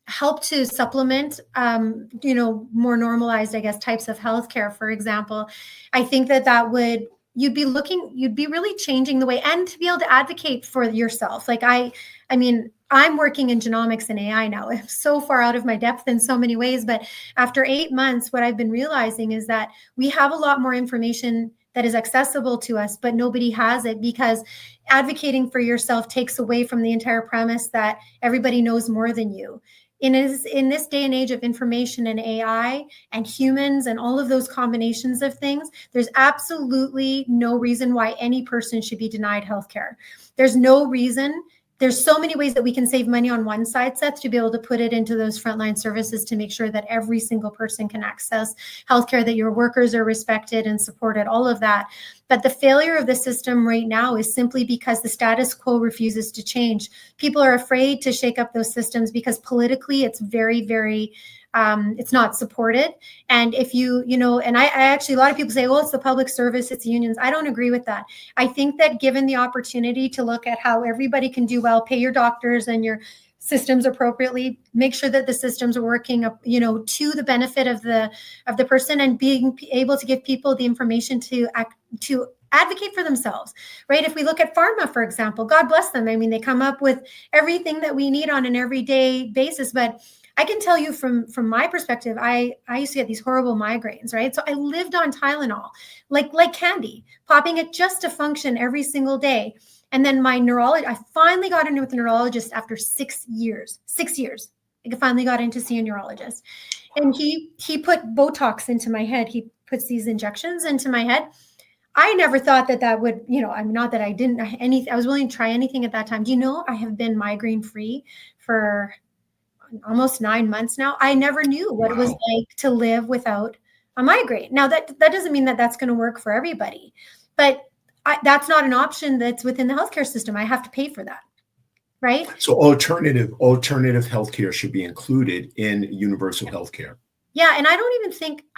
help to supplement, more normalized, I guess, types of healthcare, for example, I think that would, you'd be really changing the way, and to be able to advocate for yourself. Like I mean, I'm working in genomics and AI now. I'm so far out of my depth in so many ways, but after 8 months, what I've been realizing is that we have a lot more information that is accessible to us, but nobody has it, because advocating for yourself takes away from the entire premise that everybody knows more than you. In this day and age of information and AI and humans and all of those combinations of things, there's absolutely no reason why any person should be denied healthcare. There's no reason. There's so many ways that we can save money on one side, Seth, to be able to put it into those frontline services to make sure that every single person can access healthcare, that your workers are respected and supported, all of that. But the failure of the system right now is simply because the status quo refuses to change. People are afraid to shake up those systems because politically it's very, very it's not supported. And if and I actually, a lot of people say, well, it's the public service, it's unions. I don't agree with that. I think that given the opportunity to look at how everybody can do well, pay your doctors and your systems appropriately, make sure that the systems are working up, to the benefit of the person, and being able to give people the information to advocate for themselves, right? If we look at pharma, for example, God bless them. I mean, they come up with everything that we need on an everyday basis, but I can tell you from my perspective, I used to get these horrible migraines, right? So I lived on Tylenol, like candy, popping it just to function every single day. And then my neurologist, I finally got into with a neurologist after 6 years. 6 years. I finally got in to see a neurologist. And he put Botox into my head. He puts these injections into my head. I never thought that would, I'm not that I didn't, I was willing to try anything at that time. Do you know I have been migraine free for almost 9 months now? I never knew what it was like to live without a migraine. Now that doesn't mean that that's going to work for everybody, but that's not an option that's within the healthcare system. I have to pay for that, right? So alternative healthcare should be included in universal healthcare. Yeah, and I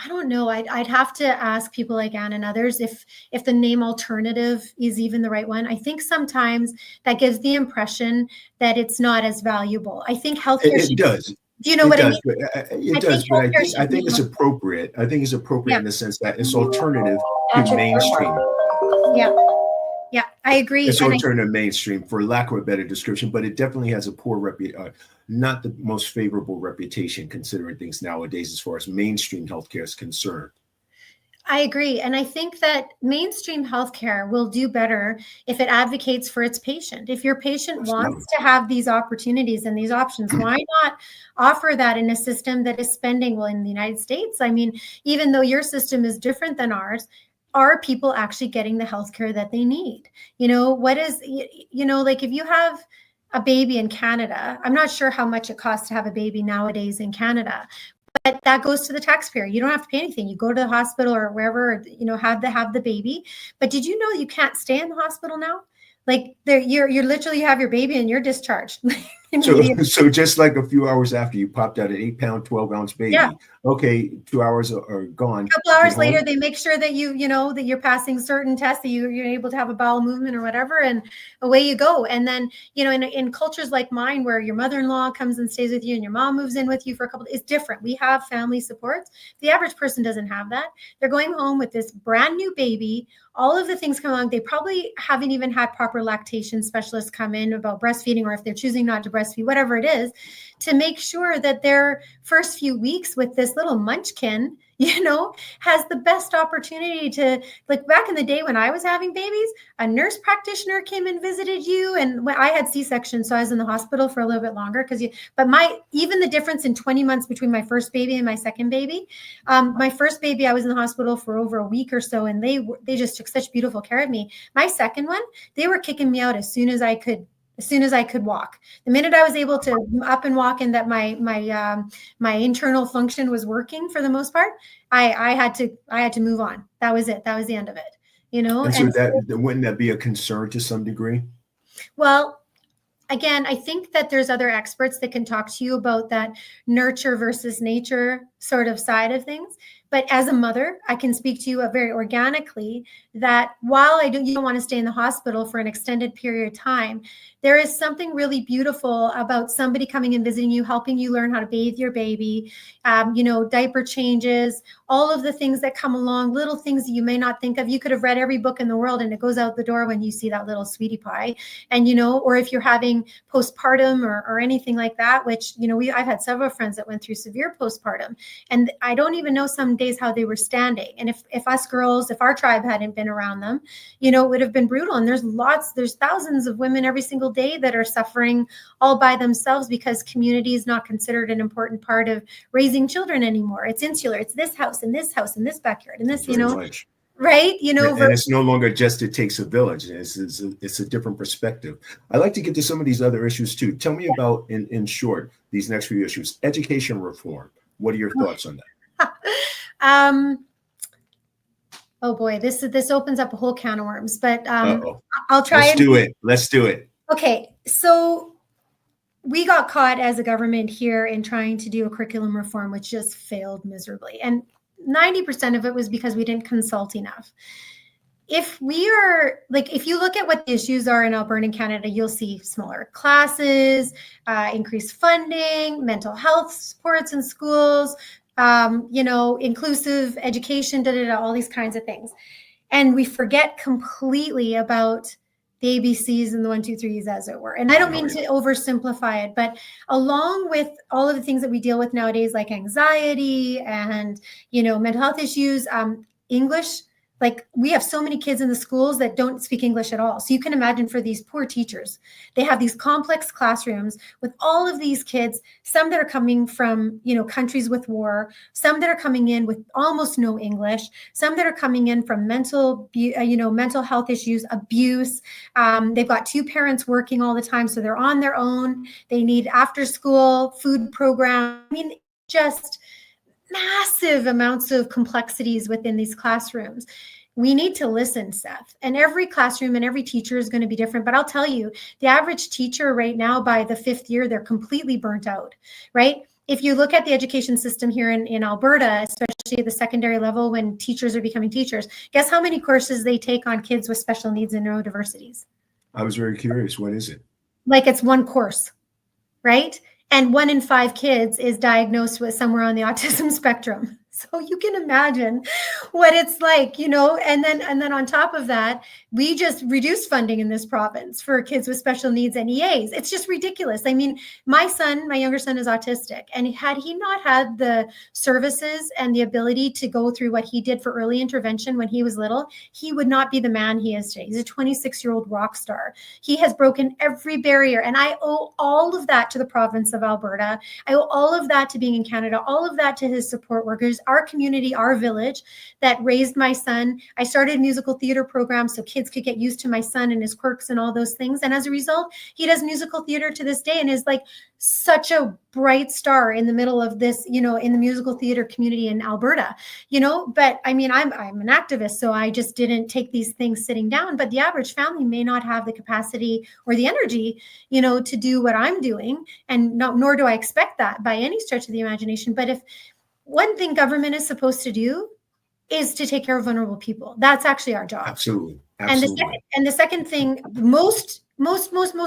don't know. I'd have to ask people like Anne and others if the name alternative is even the right one. I think sometimes that gives the impression that it's not as valuable. I think healthcare it does. Do you know what I mean? It does, but I think it's appropriate. I think it's appropriate in the sense that it's alternative to mainstream. Yeah. Yeah, I agree. It's all turned to mainstream, for lack of a better description, but it definitely has a poor not the most favorable reputation considering things nowadays as far as mainstream healthcare is concerned. I agree. And I think that mainstream healthcare will do better if it advocates for its patient. If your patient wants to have these opportunities and these options, why not offer that in a system that is spending well in the United States? I mean, even though your system is different than ours, are people actually getting the healthcare that they need? You know, what is, you know, like if you have a baby in Canada, I'm not sure how much it costs to have a baby nowadays in Canada, but that goes to the taxpayer. You don't have to pay anything. You go to the hospital or wherever, you know, have the baby. But did you know you can't stay in the hospital now? Like you're literally have your baby and you're discharged. So just like a few hours after you popped out an 8-pound, 12-ounce baby, yeah. Okay, 2 hours are gone. A couple hours later, they make sure that you know that you're passing certain tests, that you're able to have a bowel movement or whatever, and away you go. And then, you know, in cultures like mine, where your mother-in-law comes and stays with you and your mom moves in with you for a couple, it's different. We have family supports. The average person doesn't have that. They're going home with this brand new baby. All of the things come along. They probably haven't even had proper lactation specialists come in about breastfeeding, or if they're choosing not to breastfeed, whatever it is, to make sure that their first few weeks with this little munchkin, you know, has the best opportunity to, like back in the day when I was having babies, a nurse practitioner came and visited you. And when I had C-section, so I was in the hospital for a little bit longer even the difference in 20 months between my first baby and my second baby, my first baby, I was in the hospital for over a week or so, and they just took such beautiful care of me. My second one, they were kicking me out as soon as I could walk. The minute I was able to up and walk, and that my internal function was working for the most part, I had to move on. That was it. That was the end of it. You know, and so wouldn't that be a concern to some degree? Well, again, I think that there's other experts that can talk to you about that nurture versus nature sort of side of things. But as a mother, I can speak to you very organically that while you don't want to stay in the hospital for an extended period of time, there is something really beautiful about somebody coming and visiting you, helping you learn how to bathe your baby, you know, diaper changes, all of the things that come along, little things that you may not think of. You could have read every book in the world and it goes out the door when you see that little sweetie pie. And, you know, or if you're having postpartum or anything like that, which, you know, I've had several friends that went through severe postpartum, and I don't even know some days how they were standing. And if us girls, if our tribe hadn't been around them, you know, it would have been brutal. And there's thousands of women every single day that are suffering all by themselves because community is not considered an important part of raising children anymore. It's insular. It's this house and this house and this backyard and this, you know, right? You know, and it's no longer just it takes a village. It's a different perspective. I'd like to get to some of these other issues too. Tell me about, in short, these next few issues. Education reform. What are your thoughts on that? Oh boy, this opens up a whole can of worms, but I'll try. Let's do it. Okay, so we got caught as a government here in trying to do a curriculum reform, which just failed miserably. And 90% of it was because we didn't consult enough. If you look at what the issues are in Alberta and Canada, you'll see smaller classes, increased funding, mental health supports in schools, you know, inclusive education, all these kinds of things. And we forget completely about the ABCs and the 1, 2, 3s, as it were. And I don't mean to oversimplify it, but along with all of the things that we deal with nowadays, like anxiety and, you know, mental health issues, English, like we have so many kids in the schools that don't speak English at all. So you can imagine for these poor teachers, they have these complex classrooms with all of these kids, some that are coming from, you know, countries with war, some that are coming in with almost no English, some that are coming in from mental health issues, abuse. They've got 2 parents working all the time, so they're on their own. They need after school food program. I mean, just massive amounts of complexities within these classrooms. We need to listen, Seth. And every classroom and every teacher is going to be different. But I'll tell you, the average teacher right now, by the 5th year, they're completely burnt out, right? If you look at the education system here in Alberta, especially at the secondary level, when teachers are becoming teachers, guess how many courses they take on kids with special needs and neurodiversities? I was very curious. What is it? Like it's 1 course, right? And 1 in 5 kids is diagnosed with somewhere on the autism spectrum. So you can imagine what it's like, and then on top of that, we just reduced funding in this province for kids with special needs and EAs. It's just ridiculous. I mean, my younger son is autistic, and had he not had the services and the ability to go through what he did for early intervention when he was little, he would not be the man he is today. He's a 26-year-old rock star. He has broken every barrier, and I owe all of that to the province of Alberta. I owe all of that to being in Canada, all of that to his support workers, our community, our village that raised my son. I started musical theater programs so kids could get used to my son and his quirks and all those things. And as a result, he does musical theater to this day and is like such a bright star in the middle of this, in the musical theater community in Alberta, but I mean, I'm an activist, so I just didn't take these things sitting down, but the average family may not have the capacity or the energy, to do what I'm doing. And nor do I expect that by any stretch of the imagination. But if one thing government is supposed to do is to take care of vulnerable people, that's actually our job. Absolutely. And the second thing, most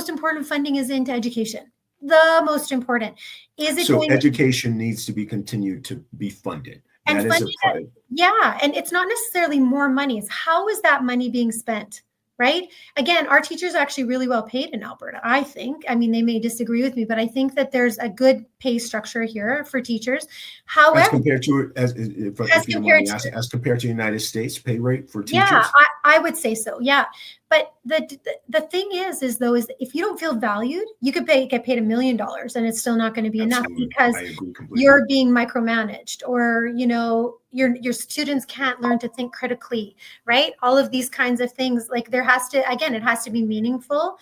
important funding is into education. The most important is it. So education needs to be continued to be funded. And and it's not necessarily more money. It's how is that money being spent? Right? Again, our teachers are actually really well paid in Alberta, I think. I mean, they may disagree with me, but I think that there's a good pay structure here for teachers. However, as compared to the United States pay rate for teachers? Yeah, I would say so. Yeah. But the thing is if you don't feel valued, you could get paid $1 million and it's still not going to be enough because you're being micromanaged, or your students can't learn to think critically, right? All of these kinds of things. Like it has to be meaningful.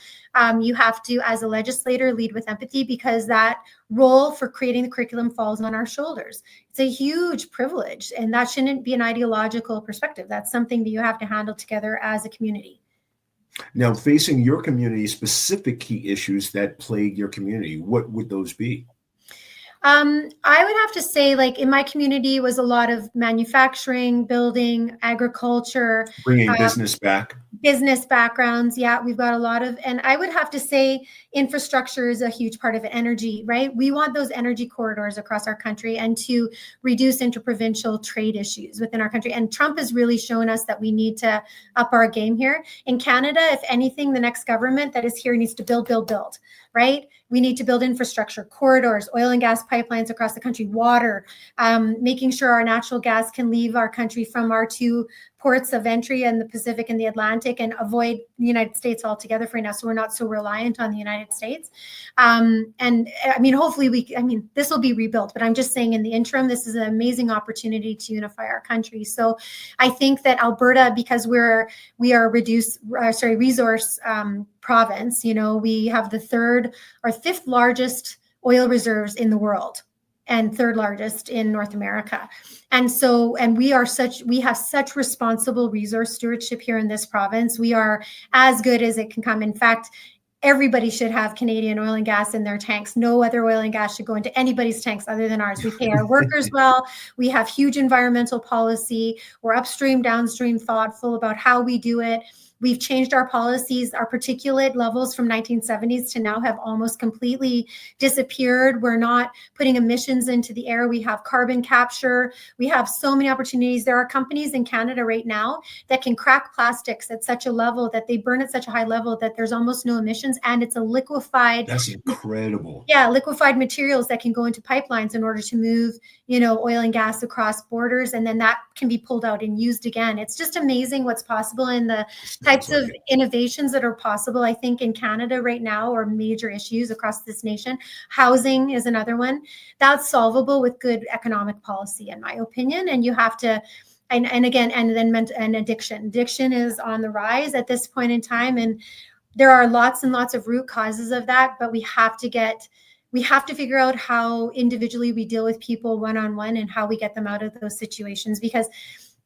You have to, as a legislator, lead with empathy, because that role for creating the curriculum falls on our shoulders. It's a huge privilege, and that shouldn't be an ideological perspective. That's something that you have to handle together as a community. Now, facing your community, specific key issues that plague your community, what would those be? I would have to say, like in my community was a lot of manufacturing, building, agriculture. Bringing business back. Business backgrounds. Yeah, we've got a lot of, and I would have to say infrastructure is a huge part of it. Energy, right? We want those energy corridors across our country and to reduce interprovincial trade issues within our country. And Trump has really shown us that we need to up our game here. In Canada, if anything, the next government that is here needs to build, right? We need to build infrastructure, corridors, oil and gas pipelines across the country, water, making sure our natural gas can leave our country from our two ports of entry in the Pacific and the Atlantic, and avoid the United States altogether for now, so we're not so reliant on the United States. And I mean, hopefully this will be rebuilt, but I'm just saying in the interim, this is an amazing opportunity to unify our country. So I think that Alberta, because we are resource province, we have the third or fifth largest oil reserves in the world and third largest in North America. And we have such responsible resource stewardship here in this province. We are as good as it can come. In fact, everybody should have Canadian oil and gas in their tanks. No other oil and gas should go into anybody's tanks other than ours. We pay our workers well. We have huge environmental policy. We're upstream, downstream, thoughtful about how we do it. We've changed our policies. Our particulate levels from 1970s to now have almost completely disappeared. We're not putting emissions into the air. We have carbon capture. We have so many opportunities. There are companies in Canada right now that can crack plastics at such a level that they burn at such a high level that there's almost no emissions, and it's a liquefied. That's incredible. Yeah, liquefied materials that can go into pipelines in order to move, oil and gas across borders, and then that can be pulled out and used again. It's just amazing what's possible in the types of innovations that are possible. I think in Canada right now are major issues across this nation. Housing is another one that's solvable with good economic policy, in my opinion. And you have to, and addiction. Addiction is on the rise at this point in time. And there are lots and lots of root causes of that, but we have to figure out how individually we deal with people one-on-one and how we get them out of those situations. Because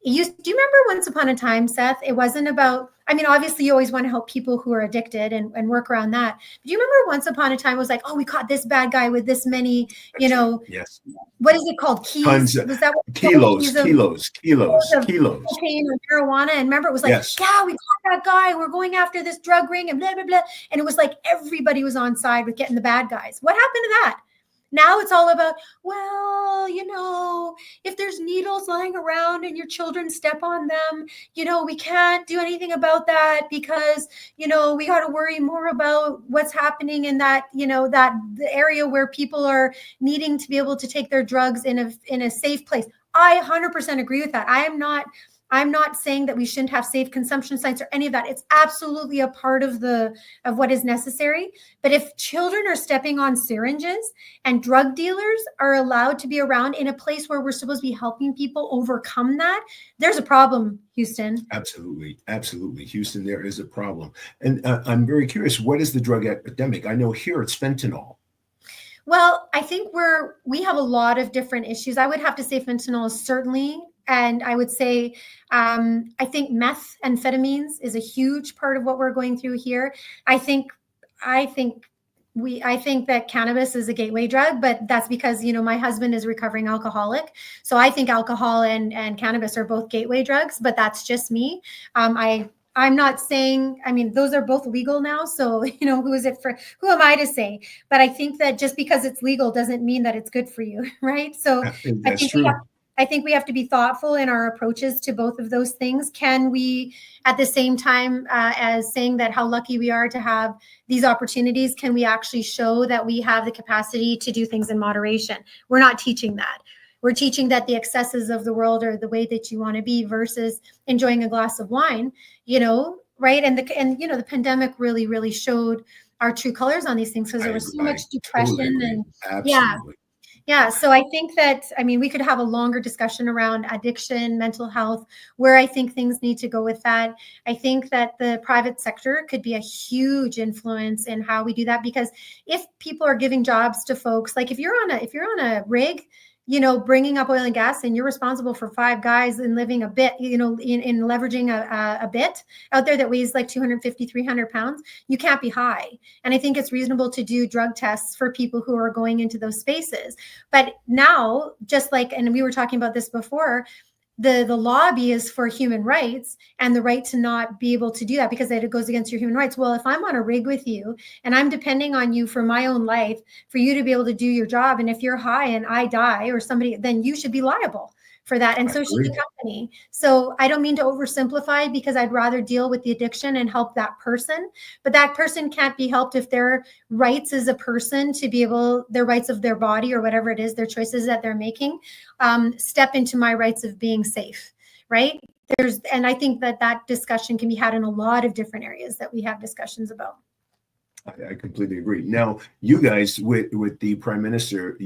do you remember once upon a time, Seth, it wasn't about, obviously you always want to help people who are addicted and work around that. But do you remember once upon a time it was like, oh, we caught this bad guy with this many, yes. What is it called? Keys? Was that what kilos of cocaine or marijuana? And remember, it was like, yes. Yeah, we caught that guy. We're going after this drug ring and blah, blah, blah. And it was like everybody was on side with getting the bad guys. What happened to that? Now it's all about, well, if there's needles lying around and your children step on them, we can't do anything about that because, we got to worry more about what's happening in that, that the area where people are needing to be able to take their drugs in a safe place. I 100% agree with that. I'm not saying that we shouldn't have safe consumption sites or any of that. It's absolutely a part of what is necessary. But if children are stepping on syringes and drug dealers are allowed to be around in a place where we're supposed to be helping people overcome that, there's a problem, Houston. Absolutely. Absolutely. Houston, there is a problem. And I'm very curious, what is the drug epidemic? I know here it's fentanyl. Well, I think we have a lot of different issues. I would have to say fentanyl is certainly, and I would say, I think methamphetamines is a huge part of what we're going through here. I think that cannabis is a gateway drug, but that's because, my husband is a recovering alcoholic. So I think alcohol and cannabis are both gateway drugs, but that's just me. I'm not saying, those are both legal now. So, who am I to say? But I think that just because it's legal doesn't mean that it's good for you, right? So That's true. I think we have to be thoughtful in our approaches to both of those things. Can we, at the same time as saying that how lucky we are to have these opportunities, can we actually show that we have the capacity to do things in moderation? We're not teaching that. We're teaching that the excesses of the world are the way that you want to be versus enjoying a glass of wine, right? And the pandemic really, really showed our true colors on these things because there was so much depression totally and yeah. So I think that, we could have a longer discussion around addiction, mental health, where I think things need to go with that. I think that the private sector could be a huge influence in how we do that, because if people are giving jobs to folks, like if you're on a rig, bringing up oil and gas, and you're responsible for 5 guys and living a bit, in leveraging a bit out there that weighs like 250, 300 pounds, you can't be high. And I think it's reasonable to do drug tests for people who are going into those spaces. But now, just like, and we were talking about this before, the lobby is for human rights and the right to not be able to do that because it goes against your human rights. Well, if I'm on a rig with you and I'm depending on you for my own life, for you to be able to do your job, and if you're high and I die or somebody, then you should be liable for that. And so should the company. So I don't mean to oversimplify, because I'd rather deal with the addiction and help that person, but that person can't be helped if their rights as a person to be able, their rights of their body or whatever it is, their choices that they're making, step into my rights of being safe, right? And I think that discussion can be had in a lot of different areas that we have discussions about. I completely agree. Now, you guys with the Prime Minister,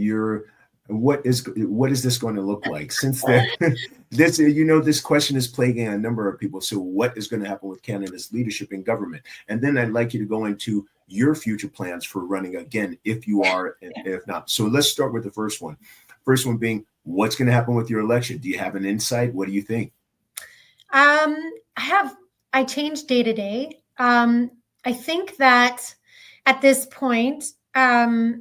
what is this going to look like? Since this question is plaguing a number of people. So what is going to happen with Canada's leadership in government? And then I'd like you to go into your future plans for running again, if you are, and if not. So let's start with the first one. First one being, what's going to happen with your election? Do you have an insight? What do you think? I change day to day. I think that at this point, I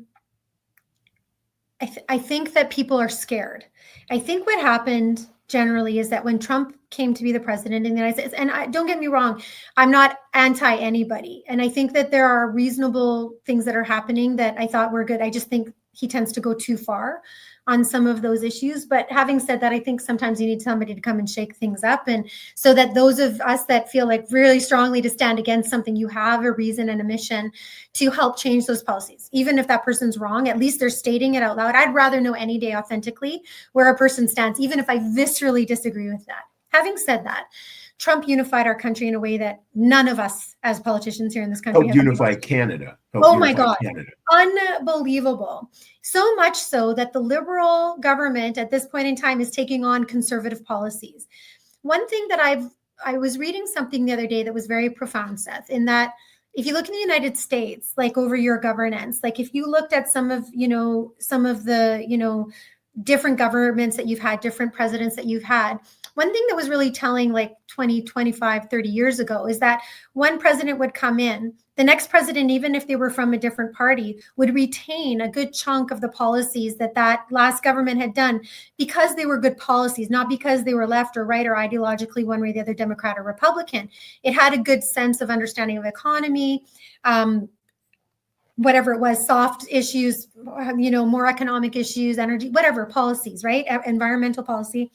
think that people are scared. I think what happened generally is that when Trump came to be the president in the United States, and don't get me wrong, I'm not anti anybody. And I think that there are reasonable things that are happening that I thought were good. I just think he tends to go too far on some of those issues. But having said that, I think sometimes you need somebody to come and shake things up. And so that those of us that feel like really strongly to stand against something, you have a reason and a mission to help change those policies. Even if that person's wrong, at least they're stating it out loud. I'd rather know any day authentically where a person stands, even if I viscerally disagree with that. Having said that, Trump unified our country in a way that none of us as politicians here in this country helped unify Canada. Oh my God, unbelievable. So much so that the Liberal government at this point in time is taking on conservative policies. One thing that I was reading something the other day that was very profound, Seth, in that if you look in the United States, like over your governance, like if you looked at some of the, different governments that you've had, different presidents that you've had, one thing that was really telling like 20, 25, 30 years ago is that one president would come in, the next president, even if they were from a different party, would retain a good chunk of the policies that last government had done because they were good policies, not because they were left or right or ideologically one way or the other, Democrat or Republican. It had a good sense of understanding of economy, whatever it was, soft issues, more economic issues, energy, whatever policies, right? Environmental policy.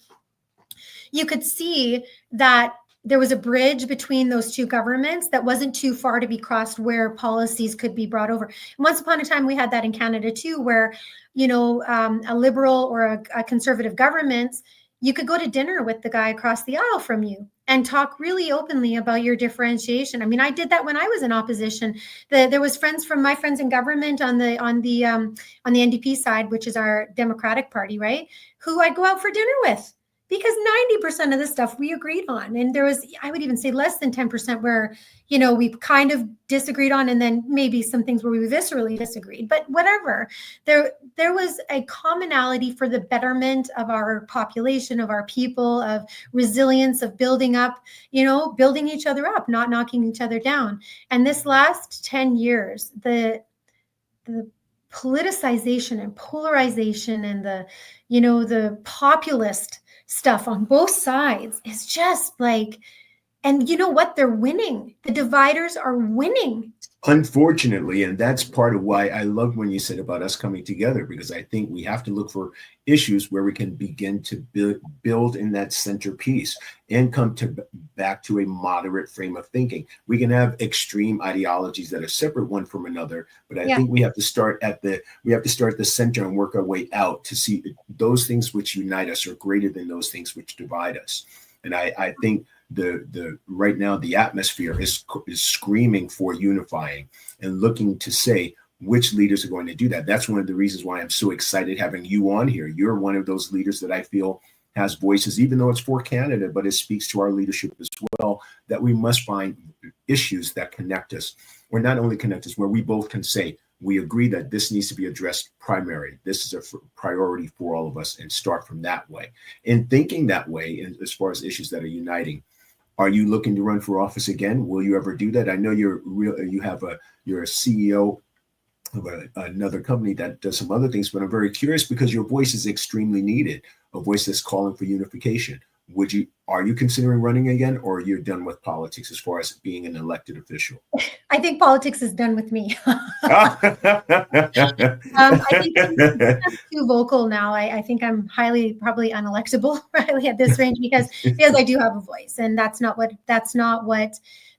You could see that there was a bridge between those two governments that wasn't too far to be crossed, where policies could be brought over. And once upon a time, we had that in Canada too, where, a liberal or a conservative government, you could go to dinner with the guy across the aisle from you and talk really openly about your differentiation. I mean, I did that when I was in opposition. There was my friends in government on the NDP side, which is our Democratic Party, right? Who I'd go out for dinner with, because 90% of the stuff we agreed on. And there was, I would even say, less than 10% where, we kind of disagreed on, and then maybe some things where we viscerally disagreed, but whatever. There was a commonality for the betterment of our population, of our people, of resilience, of building up, building each other up, not knocking each other down. And this last 10 years, the politicization and polarization and the populist stuff on both sides is just like, and you know what? They're winning. The dividers are winning. Unfortunately, and that's part of why I love when you said about us coming together, because I think we have to look for issues where we can begin to build in that centerpiece and come back to a moderate frame of thinking. We can have extreme ideologies that are separate one from another, but I think we have to start at the center and work our way out to see those things which unite us are greater than those things which divide us. And I think the right now the atmosphere is screaming for unifying and looking to say which leaders are going to do that. That's one of the reasons why I'm so excited having you on here. You're one of those leaders that I feel has voices, even though it's for Canada, but it speaks to our leadership as well, that we must find issues that connect us, or not only connect us, where we both can say, we agree that this needs to be addressed primary. This is a priority for all of us, and start from that way. And thinking that way, as far as issues that are uniting, are you looking to run for office again? Will you ever do that? I know you're a CEO of another company that does some other things, but I'm very curious because your voice is extremely needed, a voice that's calling for unification. Are you considering running again, or you're done with politics as far as being an elected official? I think politics is done with me. I think I'm too vocal now. I think I'm probably unelectable really at this range because I do have a voice, and that's not what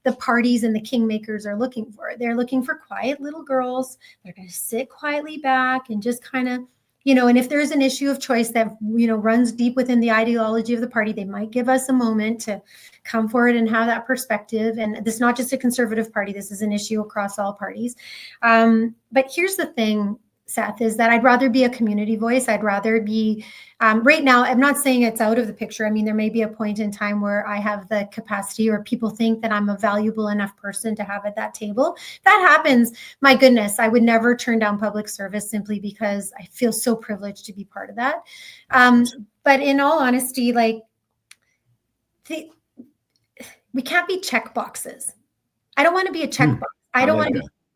the parties and the kingmakers are looking for. They're looking for quiet little girls. They're going to sit quietly back and just kind of, and if there's an issue of choice that, runs deep within the ideology of the party, they might give us a moment to come forward and have that perspective. And this is not just a conservative party. This is an issue across all parties. But here's the thing, Seth, is that I'd rather be a community voice. I'd rather be, right now, I'm not saying it's out of the picture. I mean, there may be a point in time where I have the capacity, or people think that I'm a valuable enough person to have at that table. If that happens, my goodness, I would never turn down public service simply because I feel so privileged to be part of that. But in all honesty, we can't be check boxes. I don't want to be a check box.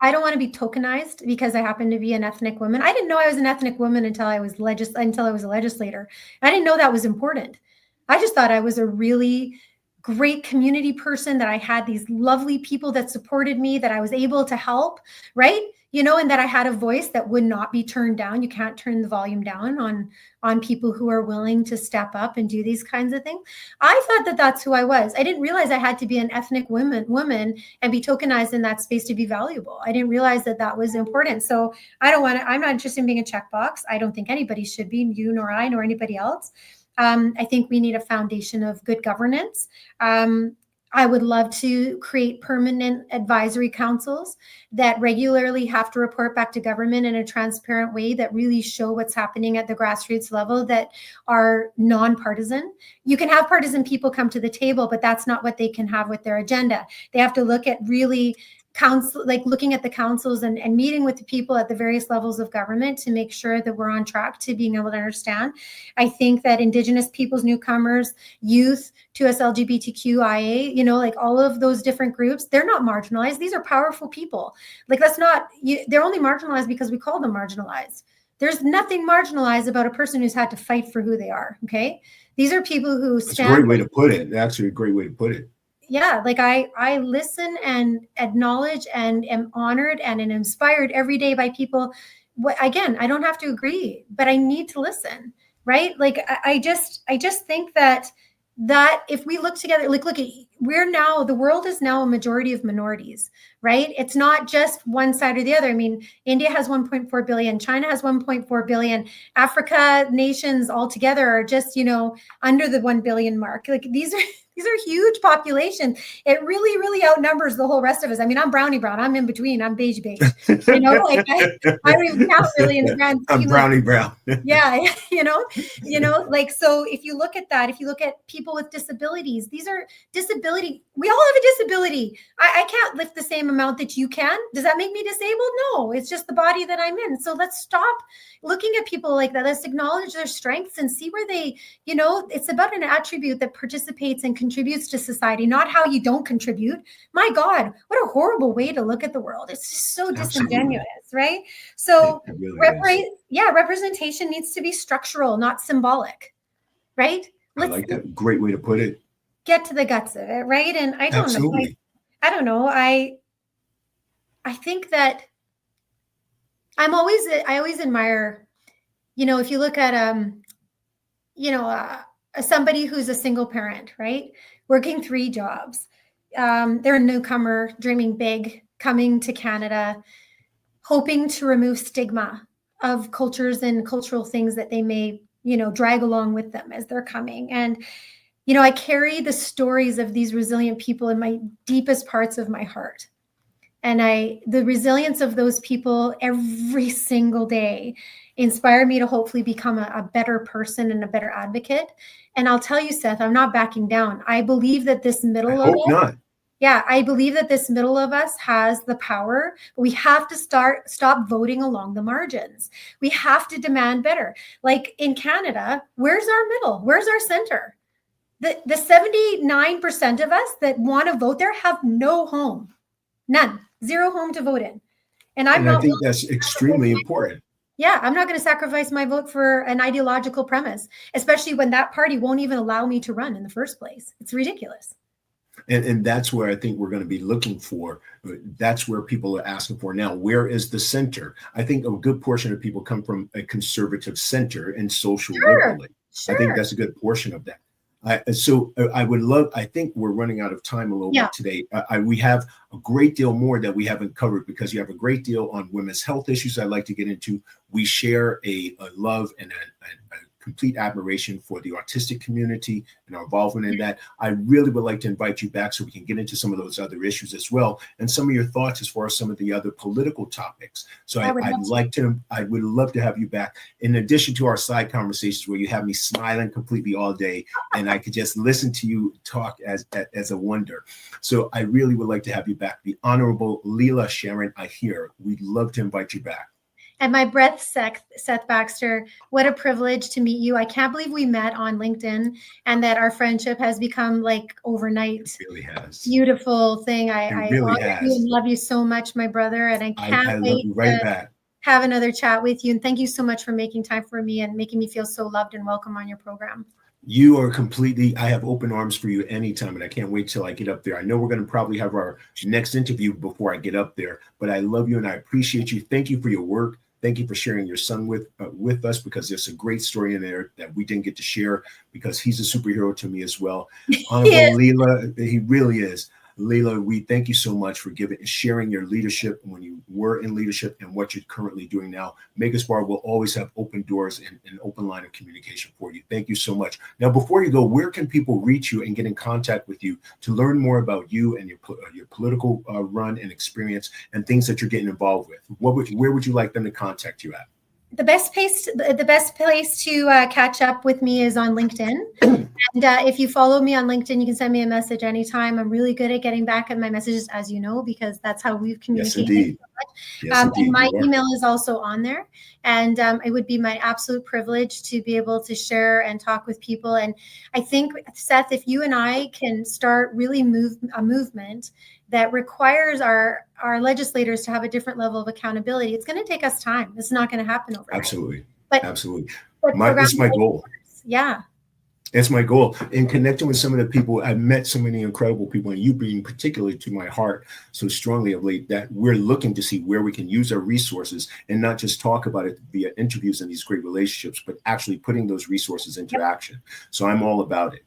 I don't want to be tokenized because I happen to be an ethnic woman. I didn't know I was an ethnic woman until I was a legislator. I didn't know that was important. I just thought I was a really great community person, that I had these lovely people that supported me, that I was able to help, right? And that I had a voice that would not be turned down. You can't turn the volume down on people who are willing to step up and do these kinds of things. I thought that that's who I was. I didn't realize I had to be an ethnic woman and be tokenized in that space to be valuable. I didn't realize that that was important. So I'm not interested in being a checkbox. I don't think anybody should be, you nor I nor anybody else. I think we need a foundation of good governance. I would love to create permanent advisory councils that regularly have to report back to government in a transparent way, that really show what's happening at the grassroots level, that are nonpartisan. You can have partisan people come to the table, but that's not what they can have with their agenda. They have to look at really looking at the councils and meeting with the people at the various levels of government to make sure that we're on track to being able to understand. I think that Indigenous peoples, newcomers, youth, to us LGBTQIA, all of those different groups, they're not marginalized. These are powerful people. They're only marginalized because we call them marginalized. There's nothing marginalized about a person who's had to fight for who they are. Okay. These are people who stand. That's a great way to put it. Actually, a great way to put it. yeah, like I listen and acknowledge and am honored and am inspired every day by people. Again, I don't have to agree, but I need to listen, right? Like I just think that if we look together, like look at, the world is now a majority of minorities, right? It's not just one side or the other. I mean, India has 1.4 billion, China has 1.4 billion, Africa nations altogether are just, under the 1 billion mark. Like these are huge populations. It really, really outnumbers the whole rest of us. I mean, I'm brownie brown. I'm in between. I'm beige. Like I don't even count really in the grand scheme. I'm brownie brown. Yeah, like, so if you look at that, if you look at people with disabilities, these are disability. We all have a disability. I can't lift the same amount that you can. Does that make me disabled? No, it's just the body that I'm in. So let's stop looking at people like that. Let's acknowledge their strengths and see where they, it's about an attribute that participates and contributes to society, not how you don't contribute. My God, what a horrible way to look at the world. It's just so disingenuous, right? So representation needs to be structural, not symbolic, right? I like that. Great way to put it. Get to the guts of it, right? And I don't Absolutely. I don't know. I think that I always admire, if you look at somebody who's a single parent, right? Working 3 jobs. They're a newcomer, dreaming big, coming to Canada, hoping to remove stigma of cultures and cultural things that they may, drag along with them as they're coming. And, I carry the stories of these resilient people in my deepest parts of my heart. And the resilience of those people every single day inspire me to hopefully become a better person and a better advocate. And I'll tell you, Seth, I'm not backing down. I believe that this middle of us, yeah, I believe that this middle of us has the power, but we have to stop voting along the margins. We have to demand better. Like in Canada, where's our middle? Where's our center? The 79% of us that want to vote there have no home. None. 0 home to vote in. And I think that's extremely important. Yeah, I'm not going to sacrifice my vote for an ideological premise, especially when that party won't even allow me to run in the first place. It's ridiculous. And that's where I think we're going to be looking for. That's where people are asking for now. Where is the center? I think a good portion of people come from a conservative center and social liberally. Sure. I think that's a good portion of that. I think we're running out of time a little bit today. We have a great deal more that we haven't covered because you have a great deal on women's health issues I'd like to get into. We share a love and a complete admiration for the autistic community and our involvement in that. I really would like to invite you back so we can get into some of those other issues as well, and some of your thoughts as far as some of the other political topics. So I would love to have you back, in addition to our side conversations where you have me smiling completely all day and I could just listen to you talk as a wonder. So I really would like to have you back. The Honorable Leela Aheer. We'd love to invite you back. And my breath, Seth Baxter, what a privilege to meet you. I can't believe we met on LinkedIn and that our friendship has become like overnight. It really has. Beautiful thing. I really has. You and love you so much, my brother. And I can't wait to have another chat with you. And thank you so much for making time for me and making me feel so loved and welcome on your program. You are I have open arms for you anytime, and I can't wait till I get up there. I know we're going to probably have our next interview before I get up there, but I love you and I appreciate you. Thank you for your work. Thank you for sharing your son with us, because there's a great story in there that we didn't get to share because he's a superhero to me as well. Honorable Leela, he really is. Leela, we thank you so much for sharing your leadership when you were in leadership and what you're currently doing now. Makers Bar will always have open doors and an open line of communication for you. Thank you so much. Now, before you go, where can people reach you and get in contact with you to learn more about you and your political run and experience and things that you're getting involved with? Where would you like them to contact you at? The best place to catch up with me is on LinkedIn. And if you follow me on LinkedIn, you can send me a message anytime. I'm really good at getting back at my messages, as you know, because that's how we've communicated. Yes, indeed. Yes, indeed. And my email is also on there. And it would be my absolute privilege to be able to share and talk with people. And I think, Seth, if you and I can start really a movement that requires our legislators to have a different level of accountability, it's going to take us time. It's not going to happen overnight. Absolutely. But absolutely. That's my goal. Yeah. That's my goal. In connecting with some of the people, I've met so many incredible people, and you bring particularly to my heart so strongly of late that we're looking to see where we can use our resources and not just talk about it via interviews and these great relationships, but actually putting those resources into action. So I'm all about it.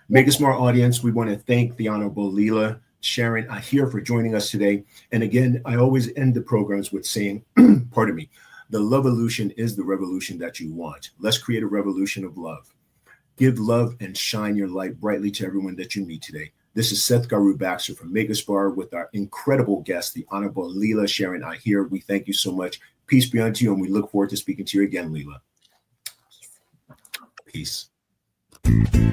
Make a Smart audience, we want to thank the Honorable Leela Aheer for joining us today. And again, I always end the programs with saying, pardon me, the Love-olution is the revolution that you want. Let's create a revolution of love. Give love and shine your light brightly to everyone that you meet today. This is Seth Garu Baxter from Maker's Bar with our incredible guest, the Honorable Leela Aheer. We thank you so much. Peace be unto you, and we look forward to speaking to you again, Leela. Peace. Peace.